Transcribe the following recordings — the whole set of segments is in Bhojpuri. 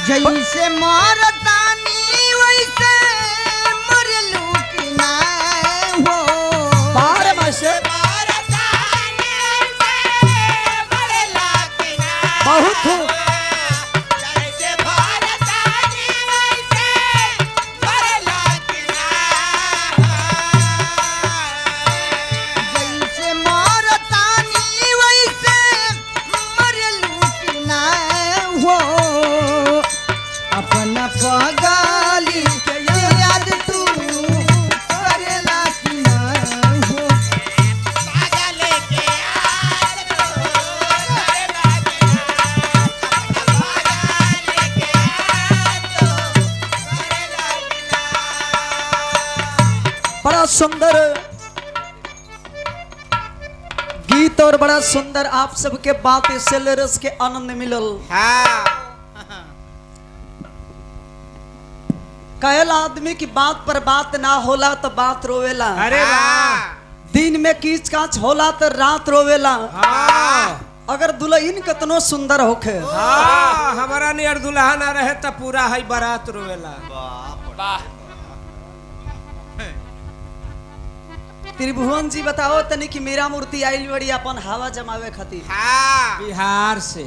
जैसे मारतानी वैसे मरलू कि ना हो बाहर में से बहुत खूब जैसे मारतानी वैसे मरलू कि ना हो अपना पगाली के याद तू करेला कि ना हो बड़ा सुंदर गीत और बड़ा सुंदर आप सबके बात से रस के आनंद मिलल। कहला आदमी की बात पर बात ना होला तो बात रोवेला। अरे वाह दिन में कीच काच होला तो रात रोवेला। अगर दुल्हन कितनो सुंदर होखे हमारा नियर दुल्हा ना रहे तो पूरा है बारात रोवेला। त्रिभुवन जी बताओ तनी कि मेरा मूर्ति आइल बड़ी अपन हवा जमावे खातिर। बिहार से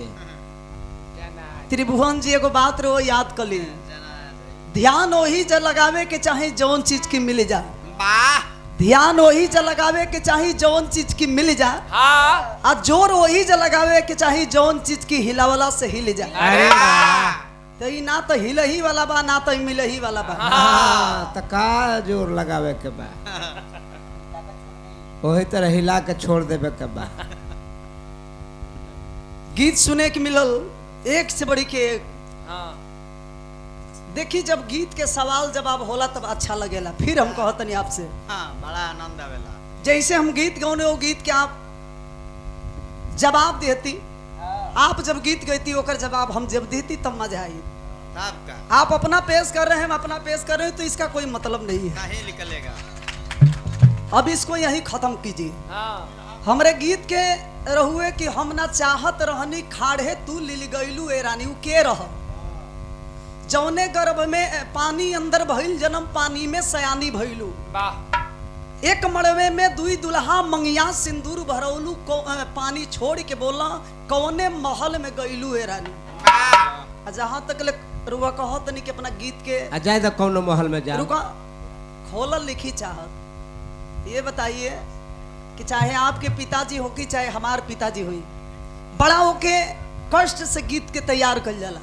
त्रिभुवन जी एगो बात रो याद कर ली, ध्यान वही ज लगावे के चाहे जौन चीज की मिल जा। ध्यान वही ज लगावे के चाहे जौन चीज की मिल जा। आ जोर वही ज लगावे के चाहे जौन चीज की हिलावला से हिल जा। अरे वाह तो ई ना तो हिलही वाला बा ना तो मिलही वाला बा। तो का जोर लगावे के बा वही तरह हिला के छोड़ देवे के बा। गीत सुने के मिलल एक से बढ़ी के एक। देखी जब गीत के सवाल जवाब होला तब अच्छा लगेला। फिर हम कहतनी आपसे बड़ा आनंद आवेला। जैसे हम गीत गौने वो गीत के आप जवाब देती, आप जब गीत गईती ओकर जवाब हम जब देती तब मजा आई। आप अपना पेश कर रहे हैं, हम अपना पेश कर रहे हैं तो इसका कोई मतलब नहीं है। नहीं निकलेगा। अब इसको यही खत्म कीजिए। हमरे गीत के रहुए कि हम ना चाहत रहनी खाड़े तू लिल गईलू ए रानी। उ के रह जौने गर्भ में पानी अंदर भइल जन्म पानी में सयानी भइलू। एक मड़वे में दुई दुल्हा मंगिया सिंदूर भरौलू पानी छोड़ के बोला कौने महल में गईलू ए रानी। जहां तक ले रुआ कहत नहीं कि अपना गीत के जाए तो कौन महल में जा रुका खोलल लिखी चाहत। ये बताइए कि चाहे आपके पिताजी हो कि चाहे हमार पिताजी हुई, बड़ा होके कष्ट से गीत के तैयार कर जाला।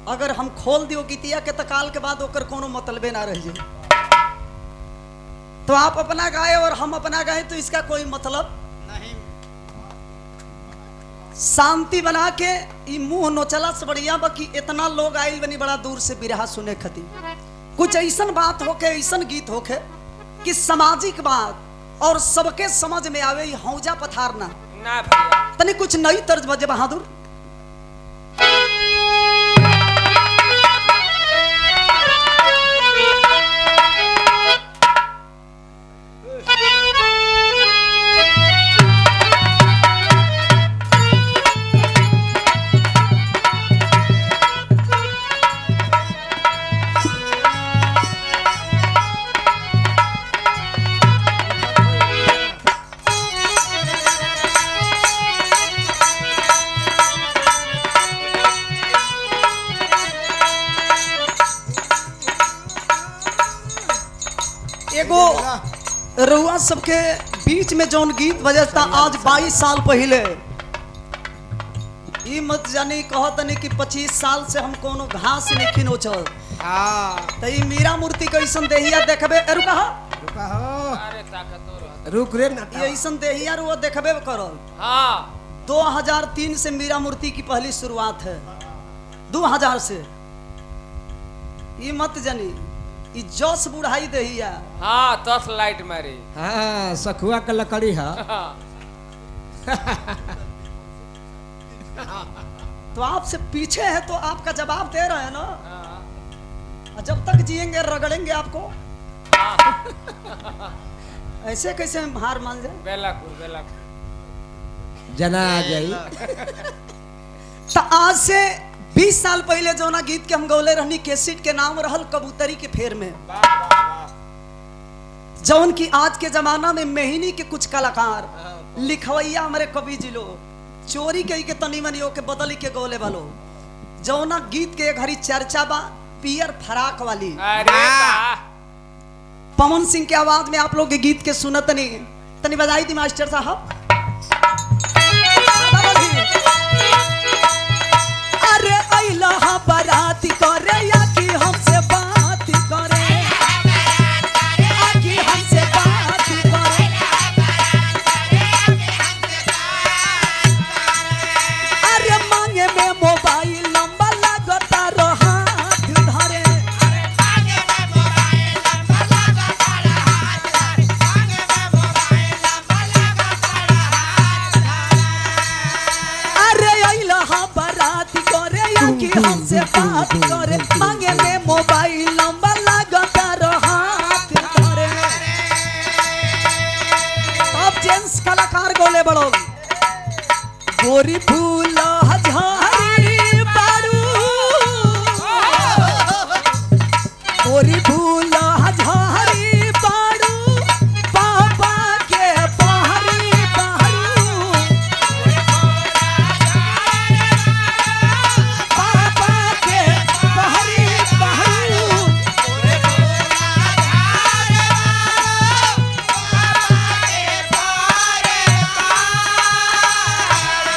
अगर हम खोल दियो गीतिया के तकाल के बाद ओकर कोनो मतलबे ना रह जाए। तो आप अपना गाए और हम अपना गाए तो इसका कोई मतलब नहीं। शांति बना के ई मुंह नोचला से बढ़िया बा कि इतना लोग आइल बनी बड़ा दूर से बिरहा सुने खती। कुछ ऐसन बात होके ऐसन गीत होके कि सामाजिक बात और सबके समझ में आवे। हौजा पथारना ना भैया तनी कुछ नई तर्ज बजे बहादुर। एगो रउआ सबके बीच में जौन गीत बजता आज 22 साल पहले, ई मत जानी कहतनी कि 25 साल से हम कोनो घास नहीं खिनोचल। तो ई मीरा मूर्ति के ऐसन देहिया देखबे रुका रुक रे ये ऐसन देहिया रुआ देखबे करल। 2003 से मीरा मूर्ति की पहली शुरुआत है। 2000 से ई मत जानी ई जस बुढ़ाई देहिया। 10 लाइट मारी। हाँ सखुआ के लकड़ी है। तो आपसे पीछे है तो आपका जवाब दे रहे हैं ना। जब तक जिएंगे रगड़ेंगे आपको। ऐसे कैसे हम हार मान जाए। बेलापुर जना आ जाई। तो आज से 20 साल पहले जौना गीत के हम गौले रहनी कैसेट के नाम रहल कबूतरी के फेर में। जौन की आज के जमाना में मेहनी के कुछ कलाकार लिखवैया हमारे कवि जी लोग चोरी के तनी मनियों के बदली के गौले वालो। जौना गीत के घड़ी चर्चा बा पियर फराक वाली। अरे वाह। पवन सिंह के आवाज में आप लोग के गीत के सुनत नहीं तनी बजाई थी मास्टर साहब। अरे अइला बाराती करे या कि हमसे बात करे, कि हमसे बात करे। अरे मांगे में मोबाइल नंबर लगता रो हाथ धरे। अरे अइला बाराती करे या कि हमसे बात करे, मांगे में मोबाइल नंबर लगता रो हाथ धरे। अब जेंट्स कलाकार गोले बड़ो गोरी फूल झाड़ी बारू, गोरी फूल झाड़ी बारू, पापा के पहरी बारू, पापा के पहरी बारू।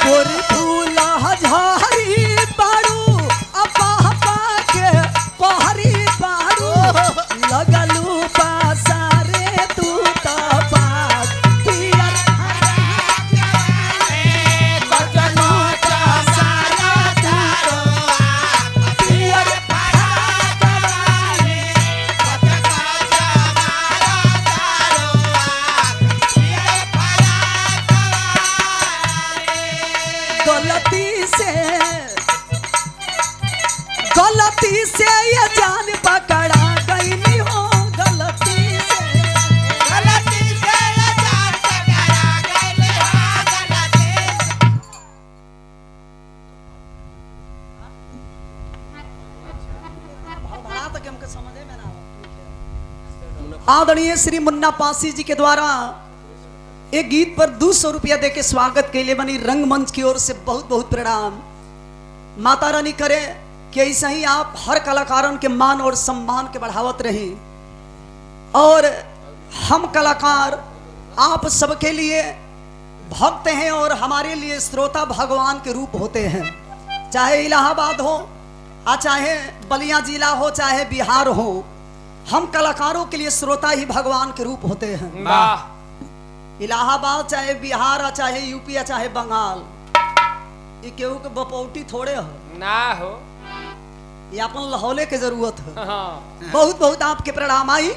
गोरी फूल झाड़ी बारू, पापा के पहरी बारू। लगलू पासारे तू तो पास पियर लगलू पासारे तू तो पियर गलती से ये जान पकड़ा गई नहीं हो। गलती से ये जान पकड़ा गई नहीं हो। गलती हमके समझे में ना। आदरणीय श्री मुन्ना पासी जी के द्वारा एक गीत पर 200 रुपया दे के स्वागत के लिए बनी रंगमंच की ओर से बहुत बहुत प्रणाम। माता रानी करे कि ऐसा ही आप हर कलाकारों के मान और सम्मान के बढ़ावत रहें और हम कलाकार आप सबके लिए भक्त हैं और हमारे लिए श्रोता भगवान के रूप होते हैं। चाहे इलाहाबाद हो चाहे बलिया जिला हो चाहे बिहार हो, हम कलाकारों के लिए श्रोता ही भगवान के रूप होते हैं। वाह। इलाहाबाद चाहे बिहार चाहे यूपी चाहे बंगाल, ये केहू के बपौटी थोड़े हो ना हो, ये अपन लहौले के जरूरत है। हाँ। बहुत बहुत आपके प्रणाम आई।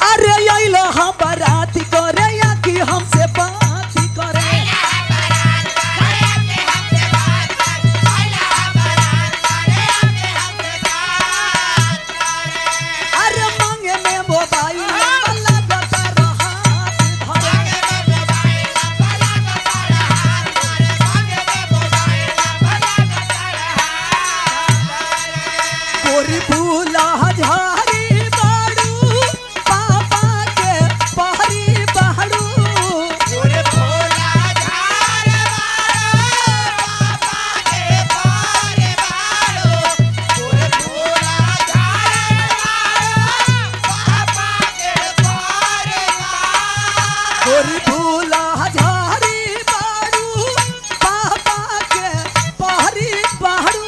अरे अइला बाराती करे या कि हमसे बात करे। अरे मांगे में मोबाइल लगता रो हाथ धरे। गोरी फूल झाड़ी बारू, पापा के पहरी बारू। गोरी फूल झाड़ी बारू, पापा के पहरी बारू।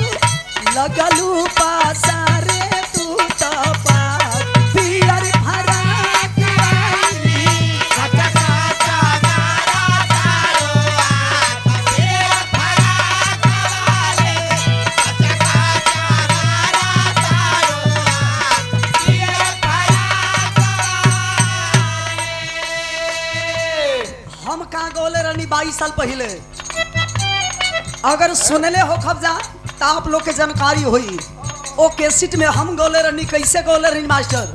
लगलू पासारे तू तो पास पियर फराक वाली। हम कहाँ गोले रहनी 22 साल पहले, अगर सुनले हो खबजा तो आप लोग के जानकारी हुई। ओ कैसेट में हम गोले रहनी कैसे गोले रहनी मास्टर।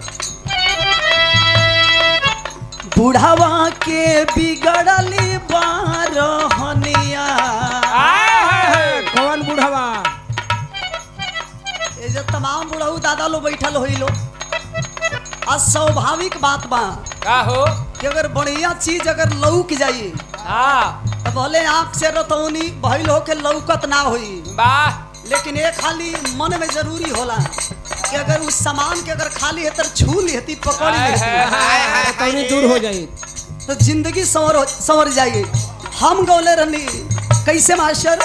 बुढ़ावा के बिगड़ली बारहनिया दादा लो बैठल होई लो। अस्वाभाविक बात बा का हो कि अगर बढ़िया चीज अगर लौक जाई हाँ तो भले आँख से रतौनी भइल हो के लौकत ना होई, वाह लेकिन एक खाली मन में जरूरी होला कि अगर उस सामान के अगर खाली है तो छू लेती पकड़ लेती तनी दूर हो जाई तो जिंदगी संवर जाएगी। हम गौले रहनी कैसे मास्टर,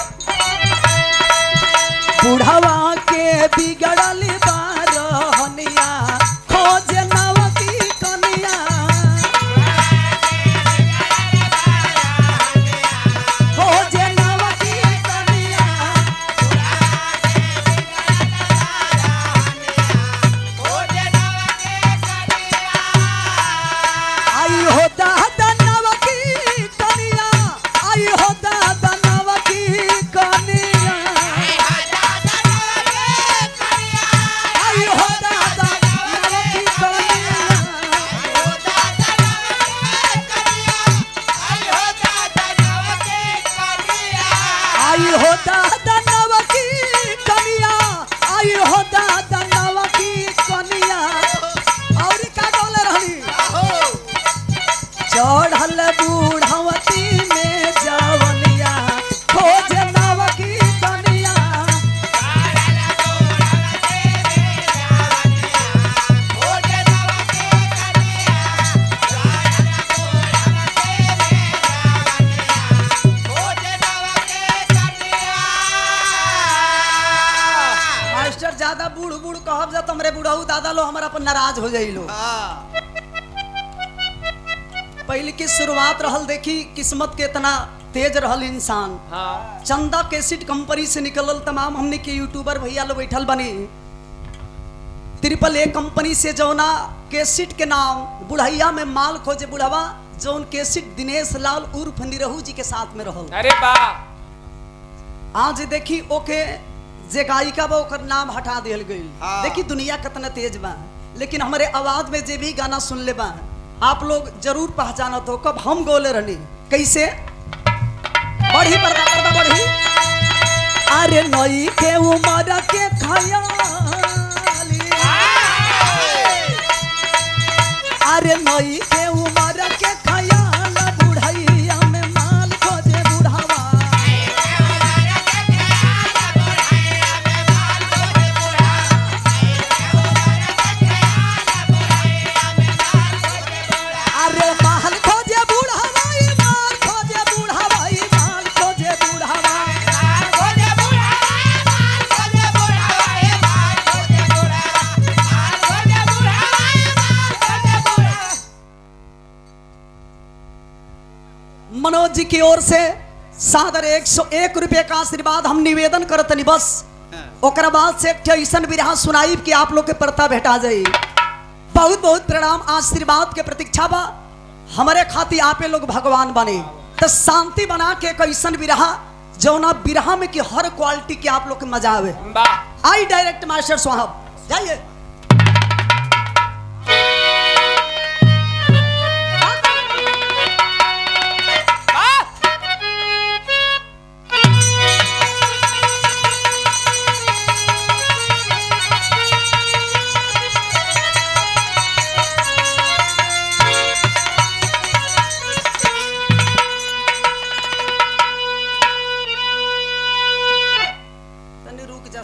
बुढ़ावा के बिगड़ल बारहनिया खोज नवकी कनिया, खोज नवकी कनिया, आई हो दादा नवकी कनिया, आई हो दादा नवकी कनिया, आई हो दादा नवकी कनिया, आई हो दादा नवकी कनिया, आई हो दादा नवकी कनिया। और का बोले रहनी, चढ़ल बूढ़वती में जवनिया खोज नवकी कनिया, मास्टर ज्यादा बूढ़ बूढ़ कहब जा तुमरे बुढ़ऊ दादा लो हमारा पर नाराज हो जाई लो। हाँ पहले की शुरुआत रहल देखी किस्मत के इतना तेज रहल इंसान। हाँ चंदा कैसेट कंपनी से निकलल तमाम हमने के यूट्यूबर भैया लोग बैठल बनी, AAA कंपनी से जौना कैसेट के नाम बुढ़ैया में माल खोजे बुढ़वा, जौन कैसेट दिनेश लाल उर्फ निरहू जी के साथ में रहल। अरे वाह आज देखी ओके जे गायिका बा ओकर नाम हटा दियल गई। हाँ। देखी दुनिया कितना तेज बा, लेकिन हमारे आवाज में जे भी गाना सुन ले बा आप लोग जरूर पहचानत हो। कब हम गोले रहनी कैसे, बढ़ी पर्दा बढ़ी, अरे नई के उमर के खयाली, अरे नई के उमर के खयाल बुढ़ैया में माल खोजे बुढ़ावा, अरे माल खोजे बुढ़ावा, माल खोजे बुढ़ावा, माल खोजे बुढ़ावा, मनोज जी की ओर से सादर 101 रुपये का आशीर्वाद हम निवेदन करतनी। बस ओकरा बाद से एक ऐसन विरहा सुनाई कि आप लोग के प्रता भेटा जाई। बहुत बहुत प्रणाम, आशीर्वाद के प्रतीक्षा बा। हमारे खातिर आपे लोग भगवान बने तो शांति बना के एक ऐसन विरहा जौना विरहा में कि हर क्वालिटी के आप लोग के मजा आवे। वाह आई डायरेक्ट मास्टर साहब जाइए।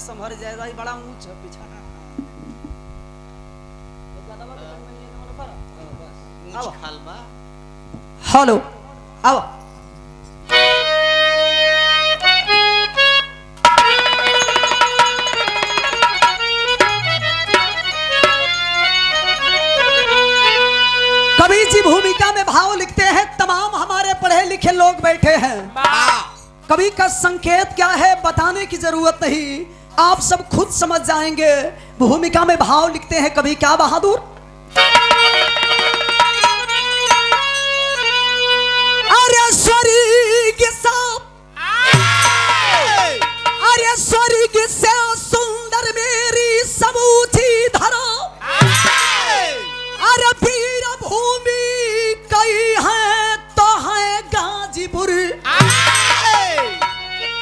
संभर जाएगा, बड़ा ऊंच है पीछा। ऊंच खाल बा। हेलो आओ, कवि जी भूमिका में भाव लिखते हैं। तमाम हमारे पढ़े लिखे लोग बैठे हैं। कवि का संकेत क्या है बताने की जरूरत नहीं, आप सब खुद समझ जाएंगे। भूमिका में भाव लिखते हैं कवि क्या बहादुर, अरे स्वर्ग सा, अरे स्वर्ग से सुंदर मेरी समूची धरा, अरे वीर भूमि कई है तो है गाजीपुर,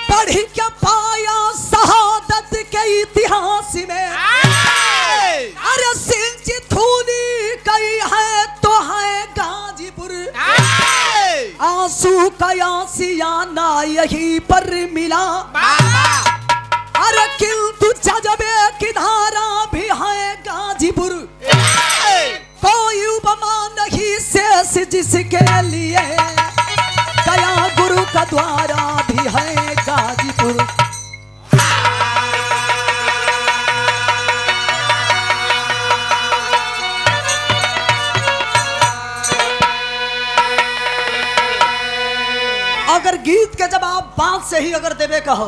पढ़ी क्या पाया शहादत के इतिहास में, का सियाना यहीं पर मिला। अरे किंतु जज्बे की धारा भी है गाजीपुर, कोई उपमा नहीं शेष जिसके लिए, गया गुरु का द्वारा भी है गाजीपुर। अगर गीत के जब आप बात से ही अगर देवे कहो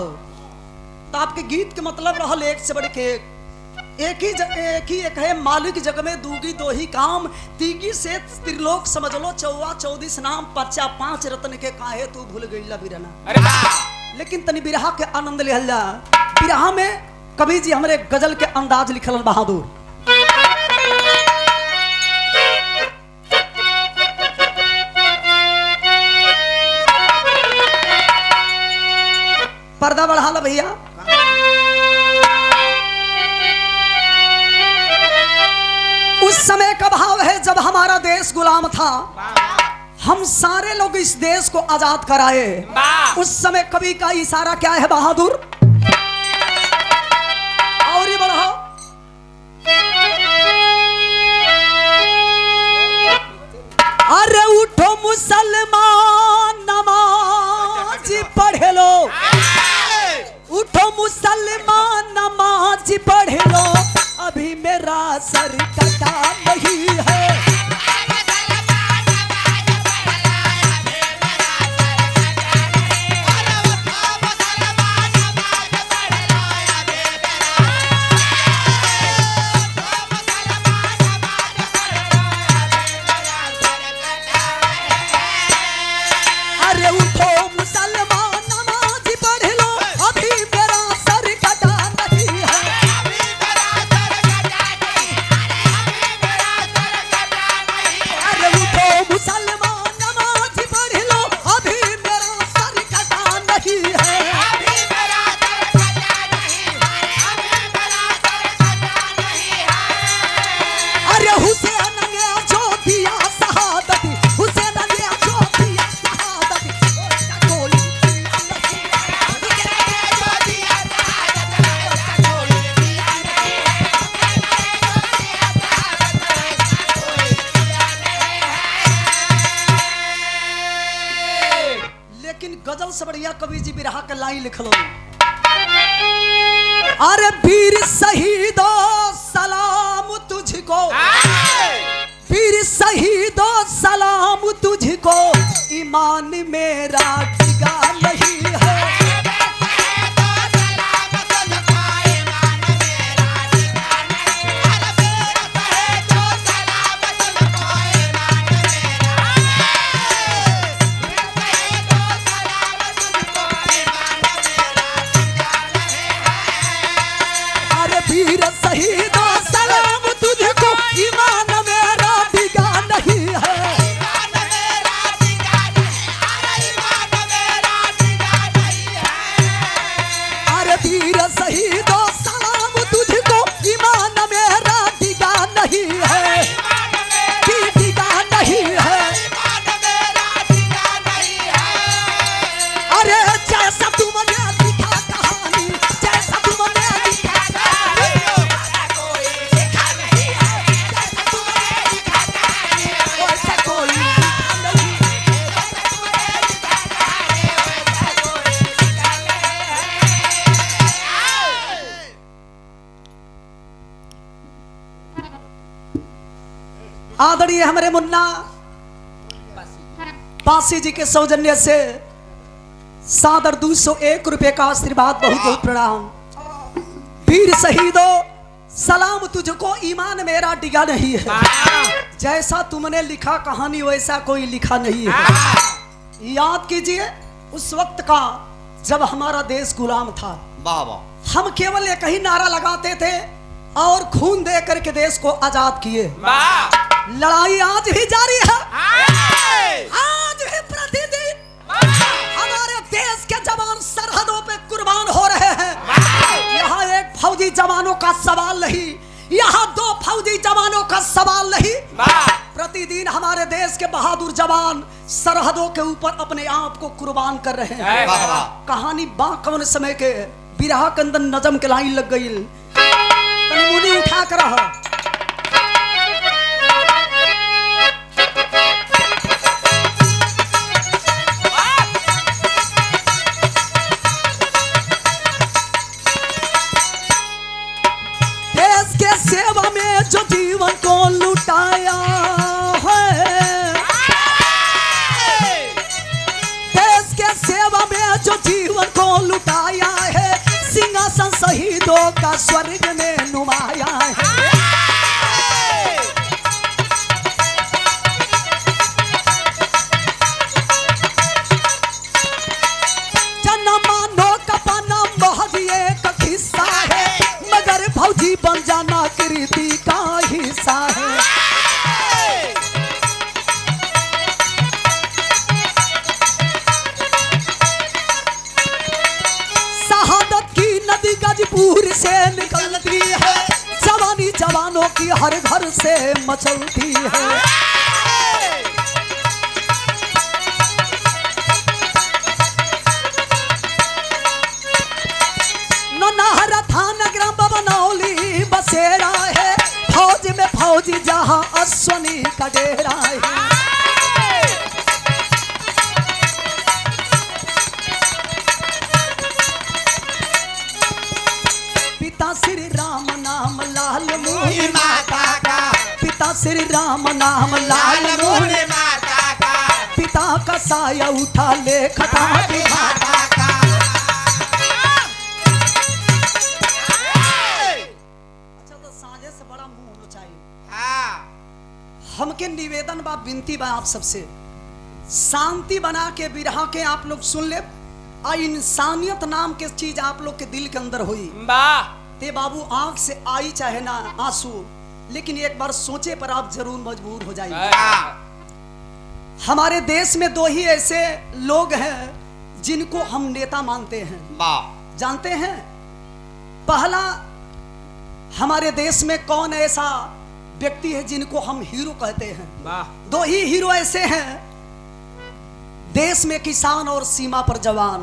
तो आपके गीत के मतलब रहल एक से बढ़ के एक है मालिक जग में दूगी दो ही काम, तीगी से त्रिलोक समझ लो, चौवा चौदीस नाम, पर्चा 5 रत्न के काहे तू भूल गईला बिरना। अरे वाह लेकिन तनी बिरहा के आनंद लिहल जा। बिरहा में कवि जी हमरे गजल के अंदाज लिखल बहादुर। पर्दा बढ़ा ला भैया। उस समय का भाव है जब हमारा देश गुलाम था, हम सारे लोग इस देश को आजाद कराए। उस समय कवि का इशारा क्या है बहादुर? और ही बढ़ाओ। अरे उठो मुसलमान नमाज पढ़े लो, उठो मुसलमान नमाज पढ़ लो, अभी मेरा सर कटा नहीं है। अरे उठो मुसलमान नमाज पढ़ लो, अभी मेरा सर कटा नहीं है। अरे उठो मुसलमान नमाज पढ़ लो, अभी मेरा सर कटा नहीं है। अरे हुसैन ने जो दिया शहादत, हुसैन ने जो दिया शहादत, कोई लेकिन गजल से बढ़िया कवि जी बिरहा के लाइन लिखलो। अरे वीर शहीदो सलाम तुझको, वीर शहीदो सलाम तुझको, ईमान मेरा डिगा नहीं है। अरे वीर शहीदो सलाम तुझको, ईमान मेरा डिगा नहीं है। अरे वीर शहीदो सलाम तुझको, ईमान मेरा डिगा नहीं है, डिगा नहीं है। अरे जैसा तुमने लिखा कहानी, जैसा तुमने लिखा कहानी, वैसा कोई लिखा नहीं। आदरणीय हमारे मुन्ना पासी जी के सौजन्य से सादर 201 रुपए का आशीर्वाद, बहुत बहुत प्रणाम। वीर शहीदो सलाम तुझको, ईमान मेरा डिगा नहीं है। जैसा तुमने लिखा कहानी वैसा कोई लिखा नहीं है। याद कीजिए उस वक्त का जब हमारा देश गुलाम था, वाह वाह। हम केवल एक ही नारा लगाते थे और खून दे करके देश को आजाद किए। लड़ाई आज भी जारी है, आज भी प्रतिदिन हमारे देश के जवान सरहदों पे कुर्बान हो रहे हैं। यहाँ एक फौजी जवानों का सवाल नहीं, यहाँ 2 फौजी जवानों का सवाल नहीं, प्रति आखिरी दिन हमारे देश के बहादुर जवान सरहदों के ऊपर अपने आप को कुर्बान कर रहे हैं। कहानी बाकवन समय के बिरहा के अंदर नजम के लाइन लग गई, तनी मुनी उठा कर रहा। देश के सेवा में जो जीवन को लुटाया है, देश के सेवा में जो जीवन को लुटाया है, सिंहासन शहीदों का स्वर्ग में नुमाया है। जनमानों का पन्ना महज एक किस्सा है, मगर फौजी बन जाना कृति का हिस्सा है। शहादत की नदी गाजीपुर से निकलती है, जवानी जवानों की हर घर से मचलती है। नहरा थाना ग्राम बनौली बसेरा है, फौज में फौजी जहां अश्वनी का डेरा है। पिता श्री राम नाम लाल मोहन माता का, पिता श्री राम नाम लाल मोहन माता का, पिता का साया उठा ले खता माता का। हमके निवेदन बा, विनती बा आप सबसे, शांति बना के बिरहा के आप लोग सुन ले। आ इंसानियत नाम के चीज आप लोग के दिल के अंदर हुई ते बाबू, आंख से आई चाहे ना आंसू, लेकिन एक बार सोचे पर आप जरूर मजबूर हो जाएंगे। हमारे देश में दो ही ऐसे लोग हैं जिनको हम नेता मानते हैं, जानते हैं? पहला, हमारे देश में कौन ऐसा व्यक्ति है जिनको हम हीरो कहते हैं? दो ही हीरो ऐसे हैं देश में, किसान और सीमा पर जवान।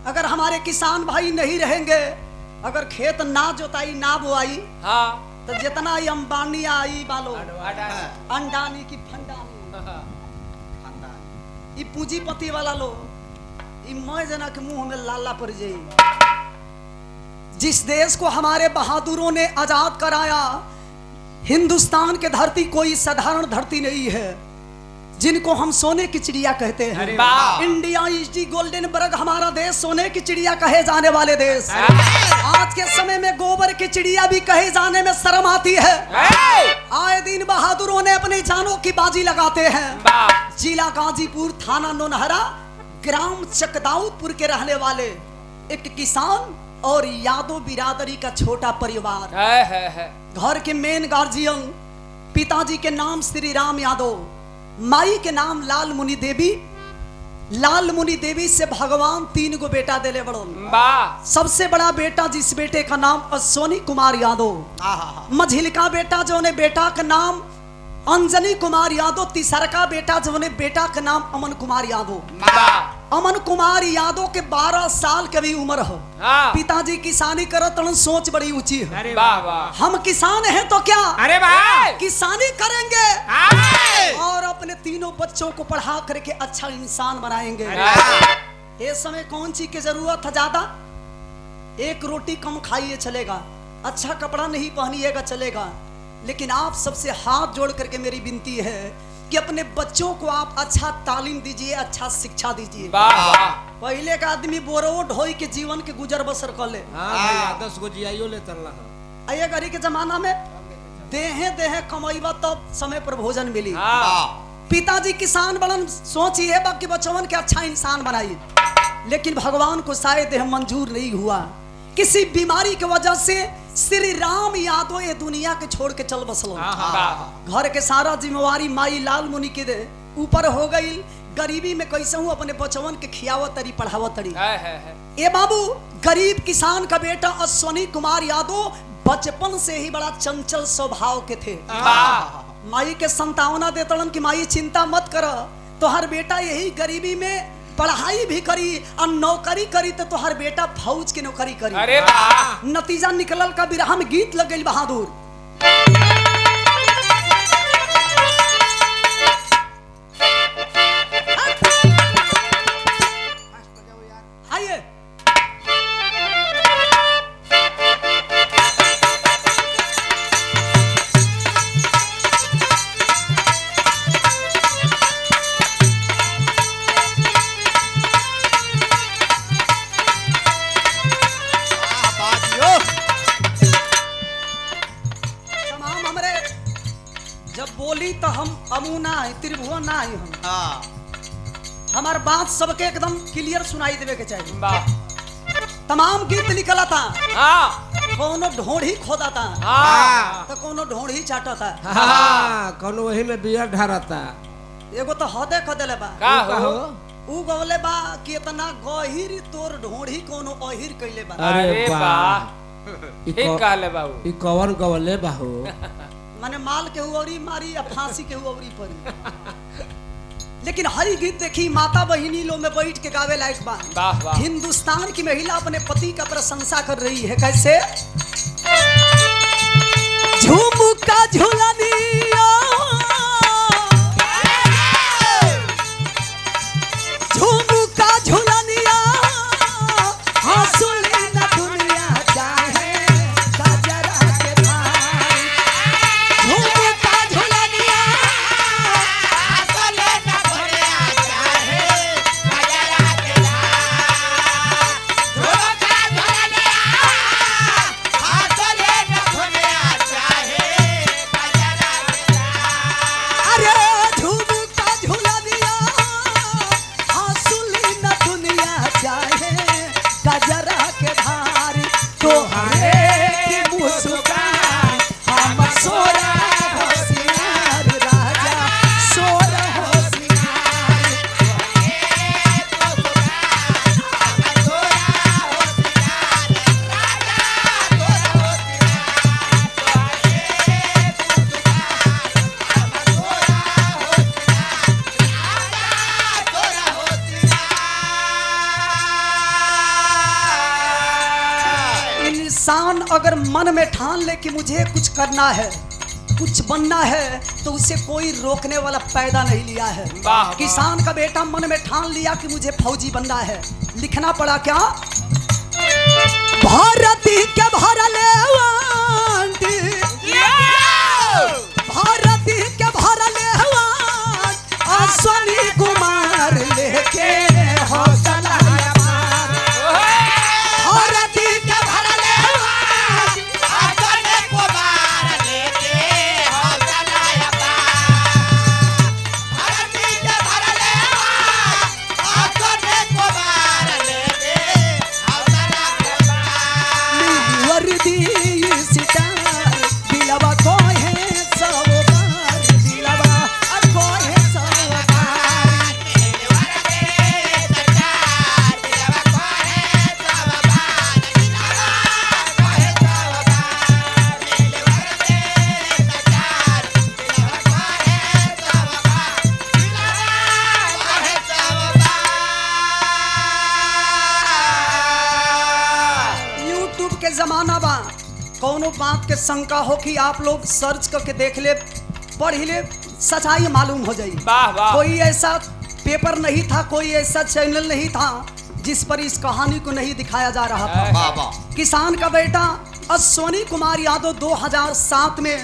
अगर हमारे किसान भाई नहीं रहेंगे, अगर खेत ना जोताई ना बोआई, तो जितना ही अंबानी आई बालो अंडानी की फंडानी, ये पूंजीपति वाला लो, ये मैं जना के मुंह में लाला पड़ जाए। जिस देश को हमारे बहादुरों ने आजाद कराया, हिंदुस्तान के धरती कोई साधारण धरती नहीं है, जिनको हम सोने की चिड़िया कहते हैं। इंडिया इज दी गोल्डन बर्ग, हमारा देश सोने की चिड़िया कहे जाने वाले देश। आज के समय में गोबर की चिड़िया भी कहे जाने में शर्म आती है। आए दिन बहादुरों ने अपनी जानों की बाजी लगाते हैं। जिला गाजीपुर, थाना नौनहरा, ग्राम चकदाऊदपुर के रहने वाले एक किसान और यादव बिरादरी का छोटा परिवार, घर के मेन गार्जियन, पिताजी के नाम श्री राम यादव, माई के नाम लाल मुनि देवी। लाल मुनि देवी से भगवान 3 गो बेटा देले बड़न। सबसे बड़ा बेटा जिस बेटे का नाम अश्वनी कुमार यादव, मझिलका बेटा जो ने बेटा का नाम अंजनी कुमार यादव, तीसरा बेटा जो ने बेटा का नाम अमन कुमार यादव। अमन कुमार यादव के 12 साल के भी उम्र हो। पिताजी किसानी करत, सोच बड़ी ऊंची है। हम किसान हैं तो क्या, अरे भाई किसानी करेंगे और अपने तीनों बच्चों को पढ़ा करके अच्छा इंसान बनाएंगे। इस समय कौन चीज की जरूरत है ज्यादा? एक रोटी कम खाइए चलेगा, अच्छा कपड़ा नहीं पहनिएगा चलेगा, लेकिन आप सबसे हाथ जोड़ करके मेरी विनती है कि अपने बच्चों को आप अच्छा तालीम दीजिए, अच्छा शिक्षा दीजिए। पहले का आदमी बोरो ढोई के जीवन के गुजर बसर कर ले। 10 गो जियाइयो ले चलना है। ये घड़ी के जमाना में देहे देहे कमाईबा तब समय पर भोजन मिली। पिताजी किसान बड़न, सोचिए बाकी बच्चों के अच्छा इंसान बनाइए, लेकिन भगवान को शायद यह मंजूर नहीं हुआ। किसी बीमारी की वजह से श्री राम यादव ये दुनिया के छोड़ के चल बसलो। घर के सारा जिम्मेवारी माई लाल मुनि के ऊपर हो गई। गरीबी में कैसे हूँ अपने बचवन के खियावत तरी पढ़ावत तरी। ए बाबू, गरीब किसान का बेटा अश्वनी कुमार यादव बचपन से ही बड़ा चंचल स्वभाव के थे। माई के संतावना देतड़न कि माई चिंता मत कर, तोहर बेटा यही गरीबी में पढ़ाई भी करी और नौकरी करी तो तोहर बेटा फौज के नौकरी करी। अरे वाह नतीजा निकलल का बिरहा में गीत लग गई बहादुर। आइए तमाम हमरे जब बोली तो हम अमूना है त्रिभुवन ना है हम। हाँ हमार बात सबके एकदम क्लियर सुनाई देवे के चाहिए। वाह तमाम गीत निकला था, हाँ कोनो ढोढ़ी खोदा था हाँ तो कोनो ढोढ़ी चाटा था। हाँ कौन वही में बियर ढारता। एगो तो हदे खदेले बा का हो ऊ गवले बा कि इतना गहिर तोर ढोढ़ी कोनो अहिर कइले बा। अरे वाह ई ठीक कहले बाबू ई कौन गवले बाहू। माने माल के हुऔरी मारी या फांसी के हुऔरी परी। लेकिन हरी गीत देखी माता बहिनी लो में बैठ के गावे लायक बा। वाह वाह हिंदुस्तान की महिला अपने पति का प्रशंसा कर रही है कैसे? झुमुका झुलनिया झुमुका झुलनिया हंसुली न दुनिया चाहे गजरा के भाई। झुमुका झुलनिया अरे झुमुका झुलनिया हंसुली न दुनिया चाहे गजरा के भारी। तोहरे की मुस्कान हम सोरा होशियार राजा सोरा होशियार। इंसान अगर मन में ठान ले कि मुझे कुछ करना है कुछ बनना है तो उसे कोई रोकने वाला पैदा नहीं लिया है। वाह। किसान का बेटा मन में ठान लिया कि मुझे फौजी बनना है, लिखना पड़ा क्या? भारती के भरले वांटी, भारती के भरले वांट, अश्वनी कुमार लेके हौसला अपार। भारती के भरले वांट, वर्दी सितार दिलवा कोहे सब बार, दिलवा कोहे सब बार। यूट्यूब के जमाना बा, कौनो बात के शंका हो कि आप लोग सर्च करके देख ले, पढ़ ले, सच्चाई मालूम हो जाई। वाह वाह कोई ऐसा पेपर नहीं था, कोई ऐसा चैनल नहीं था जिस पर इस कहानी को नहीं दिखाया जा रहा था। वाह वाह किसान का बेटा अश्वनी कुमार यादव 2007 में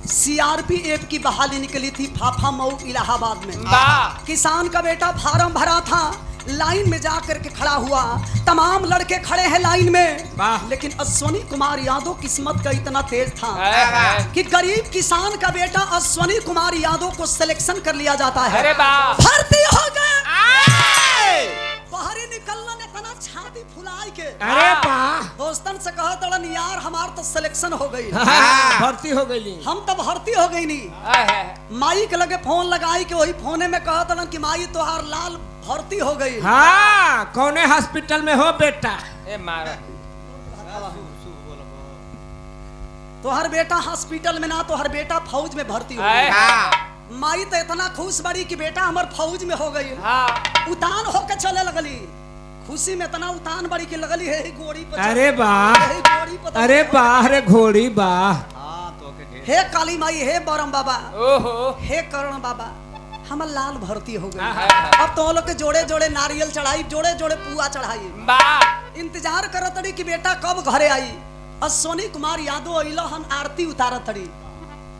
सीआरपीएफ की बहाली निकली थी फाफा मऊ इलाहाबाद में। वाह किसान का बेटा फार्म भरा था, लाइन में जाकर के खड़ा हुआ, तमाम लड़के खड़े हैं लाइन में, वाह। लेकिन अश्वनी कुमार यादव किस्मत का इतना तेज था है। कि गरीब किसान का बेटा अश्वनी कुमार यादव को सिलेक्शन कर लिया जाता है। अरे वाह भर्ती हो गए, बाहरी निकलना ने इतना छाती फुलाई के अरे वाह दोस्तन से कहा तड़न यार हमार तो सिलेक्शन हो गई, भर्ती हो गई। हम तो भर्ती हो गई नहीं। माई के लगे फोन लगाई कि वही फोने में कहा तड़न कि माई तोहार लाल भर्ती हो गई। हाँ कौने हॉस्पिटल में हो बेटा? ए मारा तोहर बेटा हॉस्पिटल में ना, तोहर बेटा फौज में भर्ती हो आए। गई। माई तो इतना खुश बड़ी कि बेटा हमार फौज में हो गई। हाँ उतान होके चले लगली, खुशी में इतना उतान बड़ी के लगली है गोड़ी पर। अरे वाह, हे गोड़ी पर, अरे वाह रे घोड़ी वाह। हाँ तो के ढेर हे काली माई, हे बरम बाबा, ओहो हे करण बाबा, हमर लाल भर्ती हो गई। हाँ। अब तो लोग के जोड़े जोड़े नारियल चढ़ाई, जोड़े जोड़े पुआ चढ़ाई। वाह इंतजार करत तड़ी कि बेटा कब घरे आई। अश्वनी कुमार यादव अइला हन, आरती उतारत तड़ी।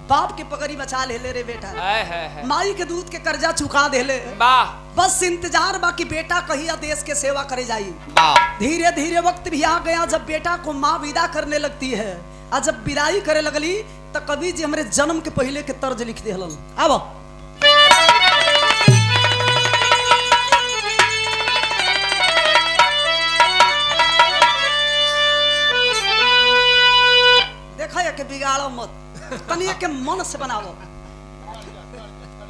बाप के पगड़ी बचा ले रे बेटा, है माई के दूध के कर्जा चुका देले। वाह बस इंतजार बाकी बेटा कहिया देश के सेवा करे जाई। वाह धीरे धीरे वक्त भी आ गया जब बेटा को माँ विदा करने लगती है। और जब विदाई करे लगली तो कवि जी हमरे जन्म के पहले के तर्ज लिख दे हलन। अब देखा है कि बिगाड़ो मत, तनिए के मन से बनाओ।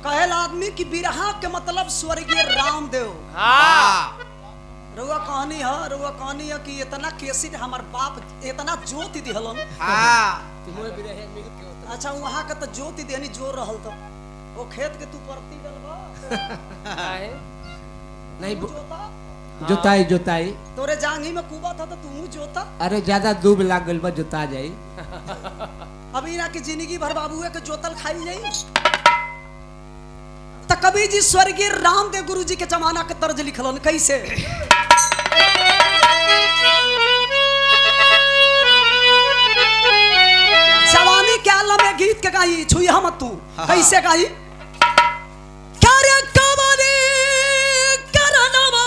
कहेल आदमी की बिरहा के मतलब स्वर्गीय रामदेव। हाँ रुआ कहानी है कि इतना केसिट हमार बाप इतना ज्योति दिहलन। हाँ अच्छा वहाँ का तो ज्योति देनी जोर रहल तो वो खेत के तू परती डलबा है नहीं तू जोता, जोताई जोताई। तोरे जांघी में कूबा था तो तू जोता। अरे ज्यादा दूब लाग गइल बा, जोता जाई। अभी ना की जिंदगी भर बाबूए के जोतल खाई जाई। तो कवि जी स्वर्गीय रामदेव गुरु जी के जमाना के तर्ज लिखलन कैसे। जवानी के आलम में गीत के गाई छुई हम तू कैसे गाई। करे कवरी करनवा,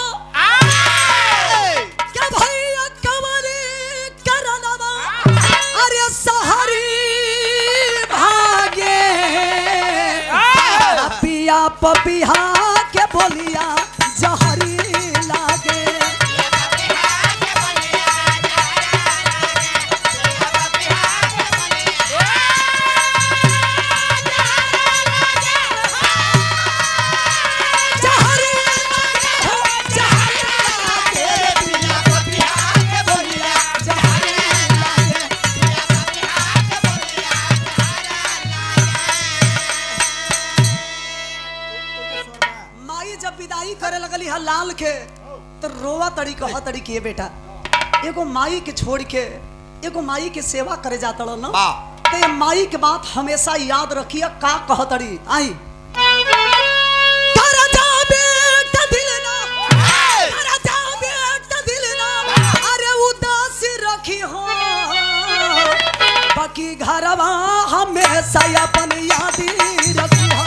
क्या भैया कवरी करनवा, अरे सहरी भागे पिया पपिहा के बोलिया जहरी लागे। जहरी लागे, जहरी लागे, पिया पपिहा के बोलिया जहरी लागे। माई जब विदाई करे लगली है लाल के तो रोवा तड़ी कहा तड़ी के बेटा एगो माई के छोड़ के एगो माई के सेवा करे जाता ना वाह तो ये माई के बात हमेशा याद रखिए। का कह तड़ी आई कर जा बेटा दिल ना, कर जा बेटा दिल ना, अरे उदास रखी हो बाकी घरवा हमेशा अपन यादी रखी हो।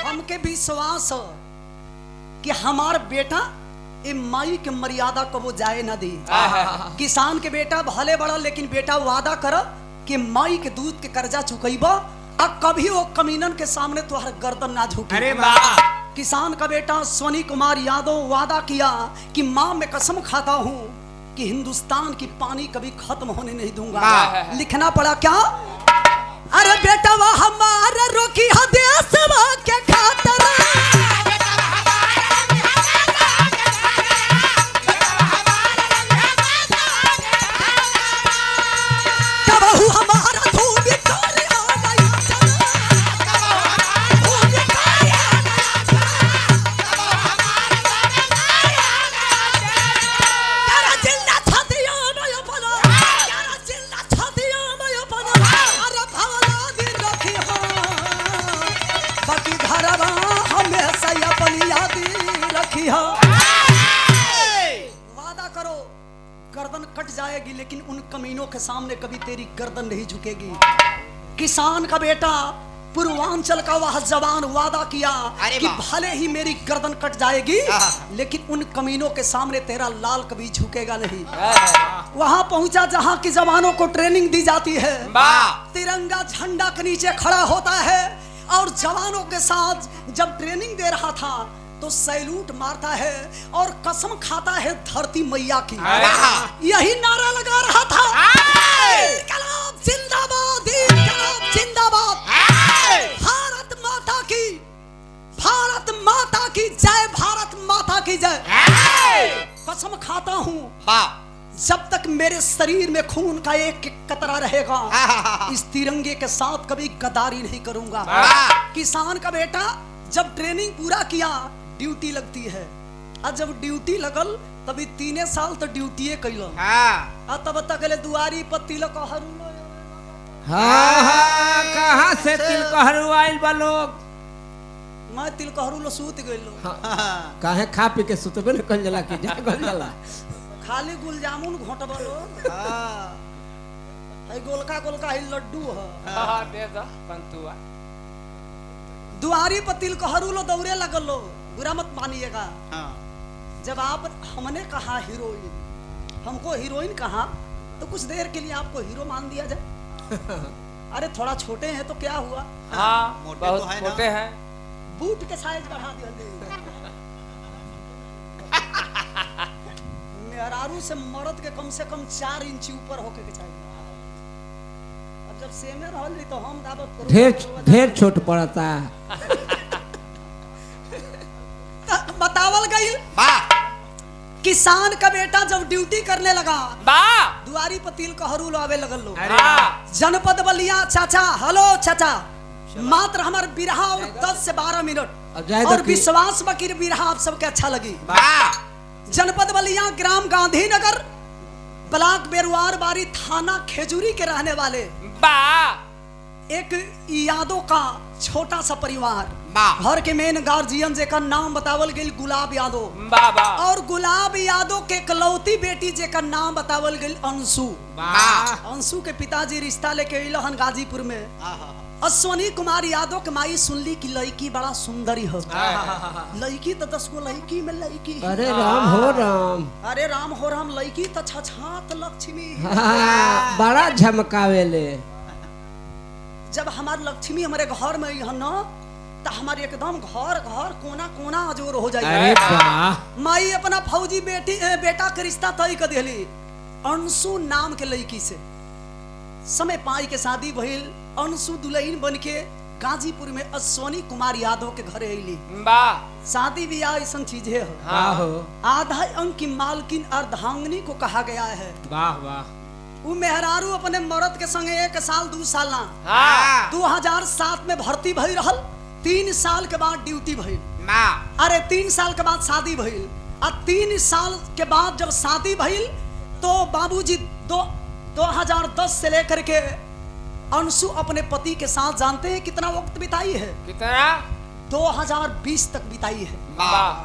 हमके विश्वास है कि हमार बेटा ए माई के मर्यादा को वो जाए ना दी। किसान के बेटा भले बड़ा लेकिन बेटा वादा कर कि माई के दूध के कर्जा चुकैबा और कभी वो कमीनन के सामने तो हर गर्दन ना झुके। अरे वाह, किसान का बेटा अश्वनी कुमार यादव वादा किया कि माँ मैं कसम खाता हूँ कि हिंदुस्तान की पानी कभी खत्म होने नहीं दूंगा। लिखना पड़ा क्या, अरे बेटा वह हमारा रोकी है देशवा के खातिर। कबहू हमारा धूप तोरी हो गई चला, धूप तोरी हो गई चला। यारा जिल्ला छतिया में अपना, यारा जिल्ला छतिया में अपना, अरे भवला दिन रखी हो बाकी घरवा हमेशा अपनी यादी रखी हो। वादा करो गर्दन कट जाएगी लेकिन उन कमीनों के सामने कभी तेरी गर्दन नहीं झुकेगी। किसान का बेटा पूर्वांचल का वह जवान वादा किया अरे कि वाह। भले ही मेरी गर्दन कट जाएगी लेकिन उन कमीनों के सामने तेरा लाल कभी झुकेगा नहीं। वहां पहुंचा जहां की जवानों को ट्रेनिंग दी जाती है। वाह तिरंगा झंडा के नीचे खड़ा होता है और जवानों के साथ जब ट्रेनिंग दे रहा था तो सैल्यूट मारता है और कसम खाता है धरती मैया की। यही नारा लगा रहा था, इनकलाब जिंदाबाद, इनकलाब जिंदाबाद, भारत माता की, भारत माता की जय, भारत माता की जय। कसम खाता हूँ जब तक मेरे शरीर में खून का एक एक कतरा रहेगा इस तिरंगे के साथ कभी गद्दारी नहीं करूंगा। किसान का बेटा जब ट्रेनिंग पूरा किया ड्यूटी लगती है, और जब ड्यूटी लगल तभी 3 साल तो ड्यूटी कैल, तब तक दुआरी पर तिलक कहाँ से तिलकहरू आइल बा लोग? मैं तिलकहरू लो सूत गइलो। काहे खा पी के सुतबे न कल जला की जा गल जला खाली गुल जामुन घोटबलो। है गोलका गोलका है लड्डू है। दे दो पंतुआ। दुआरी पर तिलकहरू लो दौड़े लगल लो, बुरा मत मानिएगा। जब आप हमने कहा हीरोइन, हमको हीरोइन कहा तो कुछ देर के लिए आपको हीरो मान दिया जाए। अरे थोड़ा छोटे हैं तो क्या हुआ? हाँ मोटे बहुत तो है मोटे हैं। बूट के साइज बढ़ा दिया। मेहरारू से मर्द के कम से कम 4 इंच ऊपर होके के चाहिए। अब जब सेमे रहल तो हम दावत करो ढेर छोट पड़ता। बतावल गई किसान का बेटा जब ड्यूटी करने लगा दुआरी पर तिलकहरू आवे लगल लो। जनपद बलिया चाचा, हेलो चाचा, मात्र हमारे बिरहा और 10 से 12 मिनट और विश्वास बकीर बिरहा आप सबके अच्छा लगी। जनपद बलिया, ग्राम गांधीनगर, ब्लॉक बेरुआर बारी, थाना खेजूरी के रहने वाले एक यादव का छोटा सा परिवार, घर के मेन गार्जियन जेका नाम बतावल गई गुलाब यादव, और गुलाब यादव के इकलौती बेटी जेका नाम बतावल गई अंशु। अंशु के पिताजी रिश्ता लेके अइलहन गाजीपुर में। अश्वनी कुमार यादव के माई सुनली कि लड़की बड़ा सुंदरी हो। लड़की तो 10 गो लड़की में लड़की। अरे राम हो राम, अरे राम हो राम, लड़की तो छछात लक्ष्मी। बड़ा झमकावेले। जब हमारे लक्ष्मी हमारे घर में है ना तो हमारे एकदम घर घर कोना कोना अजोर हो जाए। माई अपना फौजी बेटा के रिश्ता तय कर दिली अंशु नाम के लड़की से। समय पाई के शादी भइल, अंशु दुल्हन बन के गाजीपुर में अश्वनी कुमार यादव के घर अली। शादी ब्याह ऐसा चीज है। आधा अंक की मालकिन अर्धांगिनी को कहा गया है। वाह वाह। वो मेहरारू अपने मर्द के संगे 1 साल 2 साल ना 2007 में भर्ती भई रहल। 3 साल के बाद ड्यूटी भइल। अरे 3 साल के बाद शादी भइल, और 3 साल के बाद जब शादी भइल तो बाबूजी 2010 से लेकर के अंशु अपने पति के साथ जानते हैं कितना वक्त बिताई है? कितना? 2020 तक बिताई है।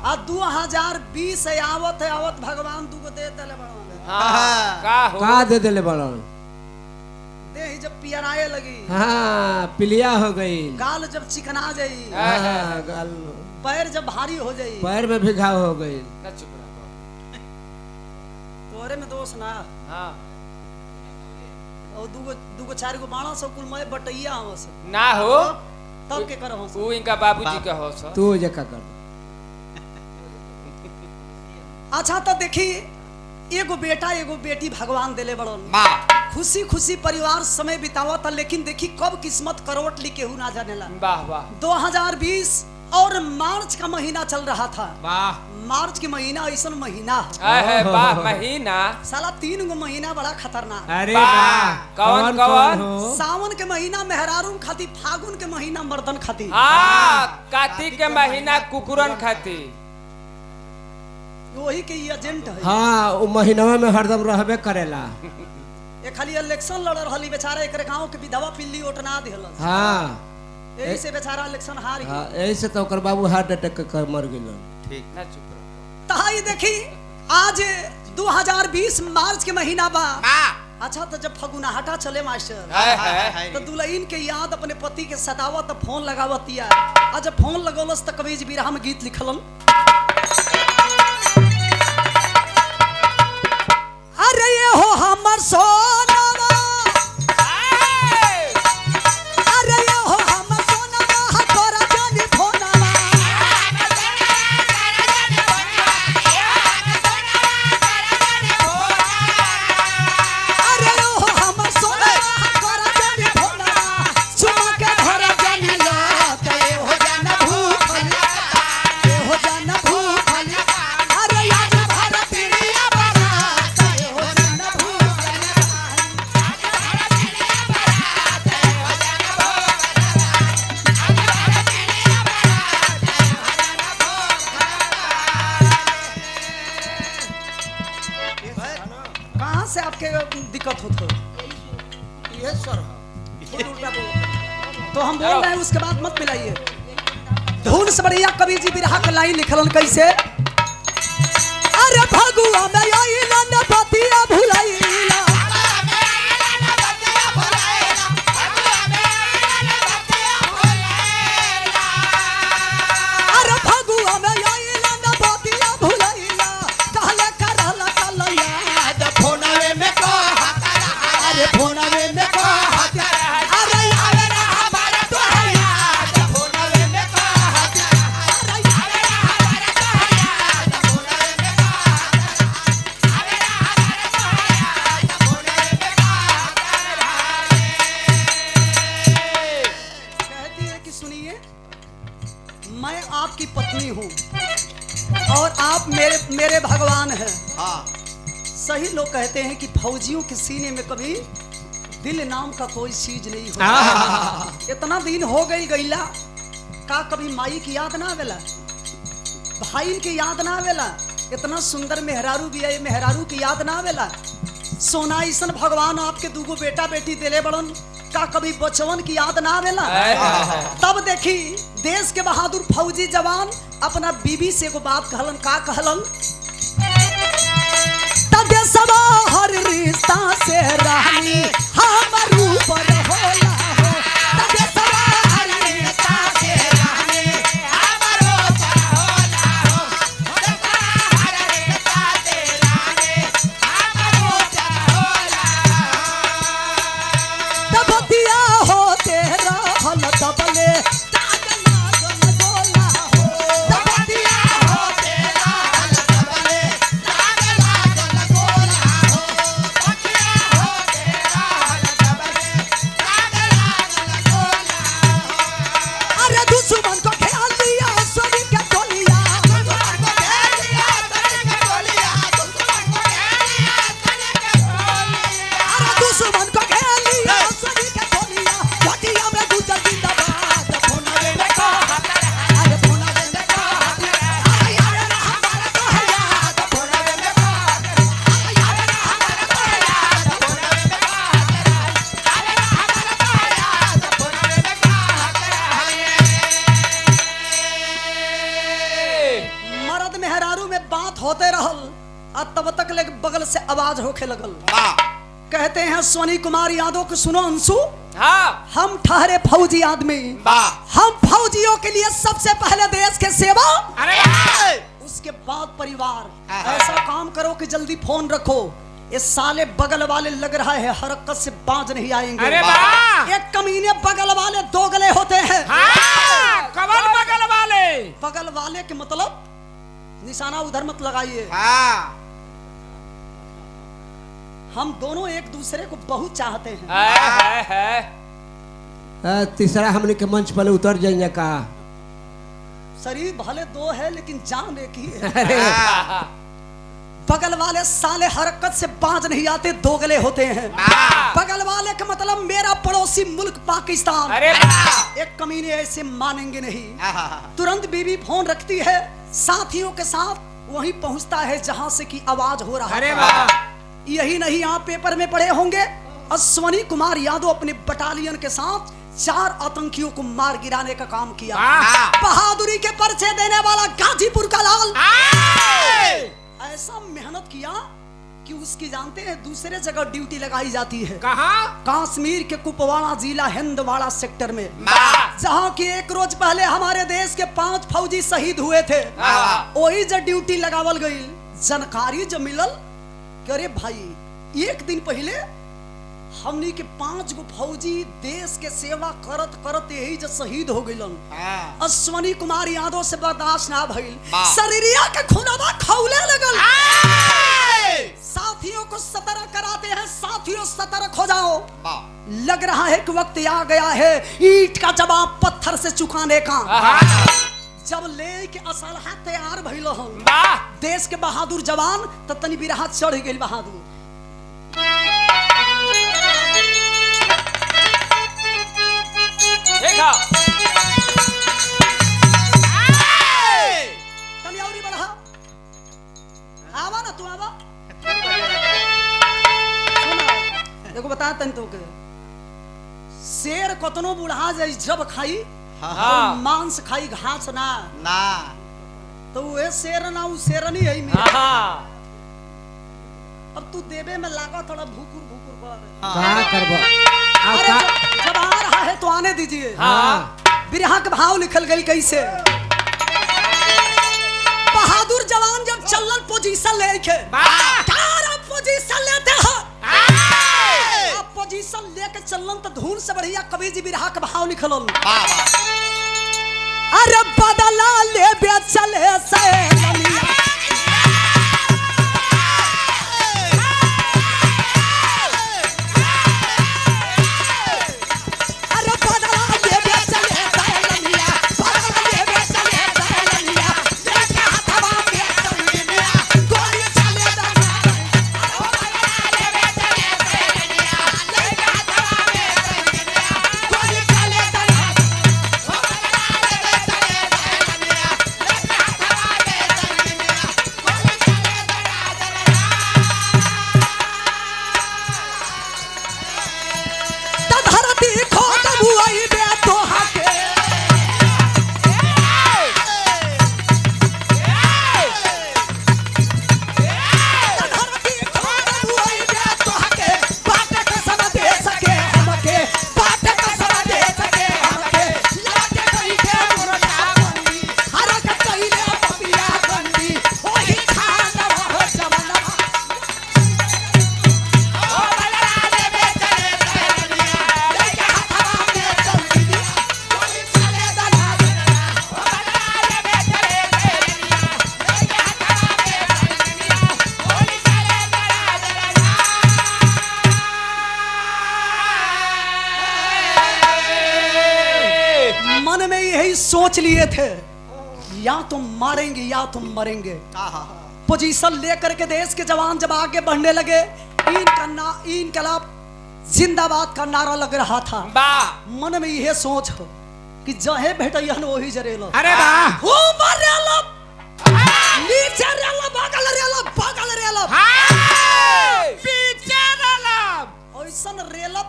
और 2020 आवत है, आवत भगवान दुगो दे देले बड़न। का दे देले बड़न? दे जब पियराए लगी, पिलिया हो गई, गाल जब चिकना जाई, गाल, पैर जब भारी हो जाई, पैर में भी घाव हो गई। तोरे में दोष ना। और दुगो 4 गो बाणा सब कुल मैं बटैया हमस ना हो तब के करहस। वो इनका बाबूजी का हो सो तू जे का कर। अच्छा तो देखी, एगो बेटा एगो बेटी भगवान देले बड़न। खुशी खुशी परिवार समय बितावत, लेकिन देखी कब किस्मत करवट ली केहू ना जानेला। वाह वाह। 2020 और मार्च का महीना चल रहा था। वाह। मार्च के महीना ऐसा महीना है। वाह महीना साला 3 गो महीना बड़ा खतरनाक। अरे वाह। कौन कौन? सावन के महीना मेहरारून खाती, फागुन के महीना मर्दन खाती, कार्तिक के महीना कुकुरन खाती। वही के एजेंट है। हाँ, वो महीनवा में हरदम रहबे करेला। ये खाली इलेक्शन लड़ रहली बेचारा, एक गांव के विधवा पिल्ली ओटना दिहल। हाँ, यही से बेचारा इलेक्शन हार गई। हाँ, यही से तो ओकर बाबू हार्ट अटैक के मर गेलन। ठीक ना चुप रहो। तहाई देखी आज 2020 मार्च के महीना बा। अच्छा तो जब फगुनाहटा चले मास्टर तो दुल्हन के याद अपने पति के सतावत, फोन लगावतिया। आज जब फोन लगौलस तो कबीर बिरहा में गीत लिखलन। अरे ये हो हमर सोनवा, अरे ये हो हमर सोनवा, तो हम बोल रहे हैं उसके बाद मत मिलाइए। धुन से बढ़िया कबीर जी बिरहा का लाइन लिखलन कैसे, अरे भगुआ में आइला न बतिया भुलाइला, अरे भगुआ में आइला न बतिया भुलाइला, कहले करल कल याद फोनवे में कहा, अरे फोनवे में कहा, अरे याद ना हमारा तो है याद फोनवे में कहा, अरे याद ना हमारा तो है याद फोनवे में कहा, अरे ना हमारा तो है याद फोनवे में कहा। कहती है कि सुनिए, मैं आपकी पत्नी हूँ और आप मेरे भगवान हैं। हाँ सही लोग कहते हैं कि फौजियों के सीने में कभी दिल नाम का कोई चीज नहीं होता। इतना दिन हो गई गईला का कभी माई की याद ना आवेला, भाई की याद ना आवेला, इतना सुंदर मेहरारू भी है, मेहरारू की याद ना आवेला। सोना ईसन भगवान आपके दूगो बेटा बेटी दिले बड़न का कभी बचवन की याद ना आवेला। तब देखी देश के बहादुर फौजी जवान अपना बीबी से एगो बात कहलन, का कहलन, तदे सबा हर रिश्ता से रानी हमर ऊपर होला हो, तदे सबा हर रिश्ता से रानी हमर ऊपर होला हो, तदे सबा हर रिश्ता से रानी हमर ऊपर होला हो, तब दिया हो तेरा हल दबले ताज लागल बोला हो, तब दिया हो तेरा हल दबले ताज लागल बोला हो, तब दिया हो तेरा हल दबले ताज लागल बोला हो। अरे दुश्मन को खेल लिया सोनी के गोलियां, दुश्मन को खेल लिया सोनी के गोलियां, दुश्मन को खेल लिया सोनी के गोलियां, अरे दुश्मन को खेल लिया सोनी के गोलियां, घटिया में गुजर जिंदाबाद फोनवे में कहा, अरे फोनवे में कहा, अरे यार ना हमारा तो है याद फोनवे में कहा, अरे यार ना हमारा तो है याद फोनवे में कहा, अरे ना हमारा तो है याद फोनवे में कहा। मर्द मेहरारू में बात होते रहल और तब तक ले बगल से आवाज होखे लगल। कहते हैं सोनी कुमार यादव को, सुनो अंशु, हाँ हम ठहरे फौजी आदमी, हम फौजियों के लिए सबसे पहले देश के सेवा, अरे उसके बाद परिवार। ऐसा काम करो कि जल्दी फोन रखो, ये साले बगल वाले लग रहा है हरकत से बाज नहीं आएंगे। अरे वाह! एक कमीने बगल वाले दोगले होते हैं। हाँ, कमल बगल वाले, बगल वाले के मतलब निशाना उधर मत लगाइए। हाँ हम दोनों एक दूसरे को बहुत चाहते हैं। तीसरा हमने के मंच पर उतर जाएंगे का, शरीर भले दो है लेकिन जान एक ही है। अरे बगल वाले साले हरकत से बाज नहीं आते, दोगले होते हैं। बगल वाले का मतलब मेरा पड़ोसी मुल्क पाकिस्तान। अरे एक कमीने ऐसे मानेंगे नहीं। तुरंत बीबी फोन रखती है, साथियों के साथ वहीं पहुंचता है जहां से की आवाज हो रहा अरे है। वाह! यही नहीं, आप पेपर में पढ़े होंगे, अश्वनी कुमार यादव अपने बटालियन के साथ 4 आतंकियों को मार गिराने का काम किया। बहादुरी के परिचय देने वाला गाजीपुर का लाल ऐसा मेहनत किया कि उसकी जानते हैं दूसरे जगह ड्यूटी लगाई जाती है। कहाँ? कश्मीर के कुपवाड़ा जिला हिंदवाड़ा सेक्टर में, जहाँ की एक रोज पहले हमारे देश के 5 फौजी शहीद हुए थे। वही जब ड्यूटी लगावल गई, जानकारी जब मिलल, अरे भाई एक दिन पहले हमनी के 5 गो फौजी देश के सेवा करत करत यही जो शहीद हो गइलन। अश्वनी कुमार यादव से बर्दाश्त ना भइल, शरीरिया के खूनवा खौले लगल। साथियों को सतर्क कराते हैं, साथियों सतर्क हो जाओ, लग रहा है कि वक्त आ गया है ईंट का जवाब पत्थर से चुकाने का। जब ले के असलहा तैयार भइल हन देश के बहादुर जवान, त तनी बिरहा चढ़ गइल बहादुर। देखा तनी औरी बढ़ा, आवा ना तू आवा। सुना, देखो बता तनी तो के शेर कतनो बुढ़ा जाए जब खाई हाँ। मांस खाई घास ना ना तो वो शेर ना वो शेरनी है मेरा। हाँ अब तू देवे में लागा थोड़ा भूकुर भूकुर कर। का करबो अरे जब आ रहा है तो आने दीजिए। हाँ बिरहा के भाव लिखल गई कैसे? बहादुर जवान जब चलन पोजीशन लेके पोजीशन लेते हो आप पोजीशन लेके चलन तो धून से बढ़िया कवि जी बिरहा के भाव लिखल। अरे बदला ले बे चले से सोच लिए थे या तुम मारेंगे या तुम मरेंगे। पोजीशन लेकर के देश के जवान जब आगे बढ़ने लगे इनकलाब जिंदाबाद का नारा लग रहा था। मन में यह सोच हो कि जहे भेटैहन वही जरेलो। अरे वाह ऊपर रेलो नीचे रेलो बगल रेलो बगल रेलो पीछे रेलो ऐसन रेलो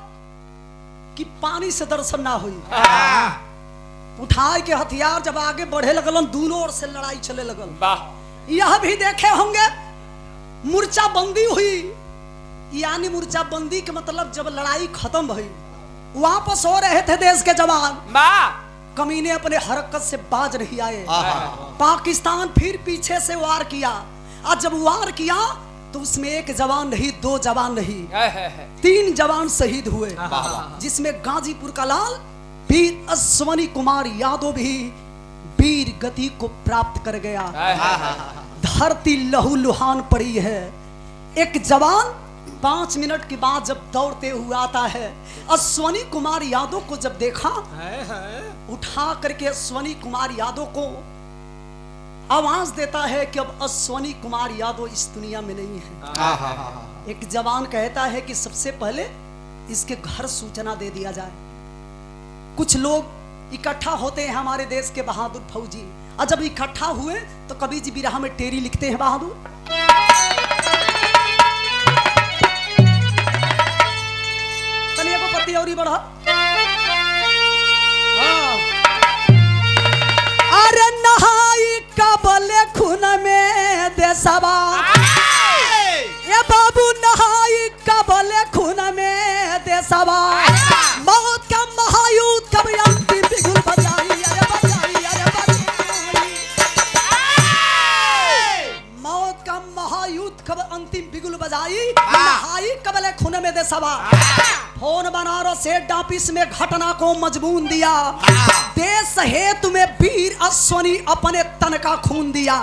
कि पानी से दर्शन ना हुई। उठाए के हथियार जब आगे बढ़े लगलन दोनों ओर से लड़ाई चले लगल। यह भी देखे होंगे मूर्छा बंदी हुई यानी मूर्छा बंदी के मतलब जब लड़ाई खत्म हुई वापस हो रहे थे देश के जवान। कमीने अपने हरकत से बाज नहीं आए। पाकिस्तान फिर पीछे से वार किया और जब वार किया तो उसमें एक जवान नहीं दो जवान नहीं 3 जवान शहीद हुए जिसमें गाजीपुर का लाल वीर अश्वनी कुमार यादव भी वीर गति को प्राप्त कर गया। धरती लहू लुहान पड़ी है। एक जवान 5 मिनट के बाद जब दौड़ते हुए आता है अश्वनी कुमार यादव को जब देखा उठा करके अश्वनी कुमार यादव को आवाज देता है कि अब अश्वनी कुमार यादव इस दुनिया में नहीं है। एक जवान कहता है कि सबसे पहले इसके घर सूचना दे दिया जाए। कुछ लोग इकट्ठा होते हैं हमारे देश के बहादुर फौजी और जब इकट्ठा हुए तो कवि जी बिरहा में टेरी लिखते हैं बहादुर। तनिया को पति और बढ़ा। अरे नहाई कबले खून में देशवा ये बाबू नहाई कबले खून में देशवा मौत का महायुद्ध कब अंतिम बिगुल बजाई अरे बजाई अरे बजाई मौत का महायुद्ध कब अंतिम बिगुल बजाई नहाई कबले खून में देशवा। फोन बनारस से डापिस में घटना को मजबून दिया। देश हेतु में वीर अश्वनी अपने तन का खून दिया।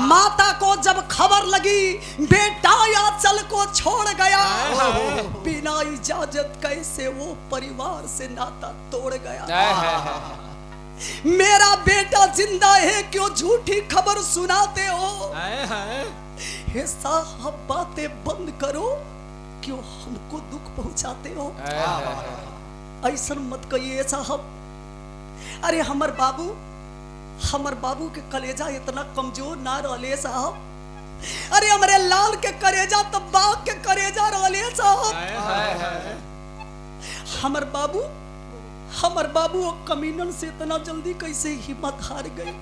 माता को जब खबर लगी बेटा याचल को छोड़ गया बिना इजाजत कैसे वो परिवार से नाता तोड़ गया। मेरा बेटा जिंदा है क्यों झूठी खबर सुनाते हो। हे साहब बातें बंद करो क्यों हमको दुख पहुंचाते हो। ऐसा मत कहिए साहब। अरे हमर बाबू के कलेजा इतना कमजोर ना रहले साहब। अरे हमारे लाल के कलेजा तो बाप के कलेजा रहले साहब। हमर बाबू हमर बाबू और कमीनन से इतना जल्दी कैसे हिम्मत हार गई।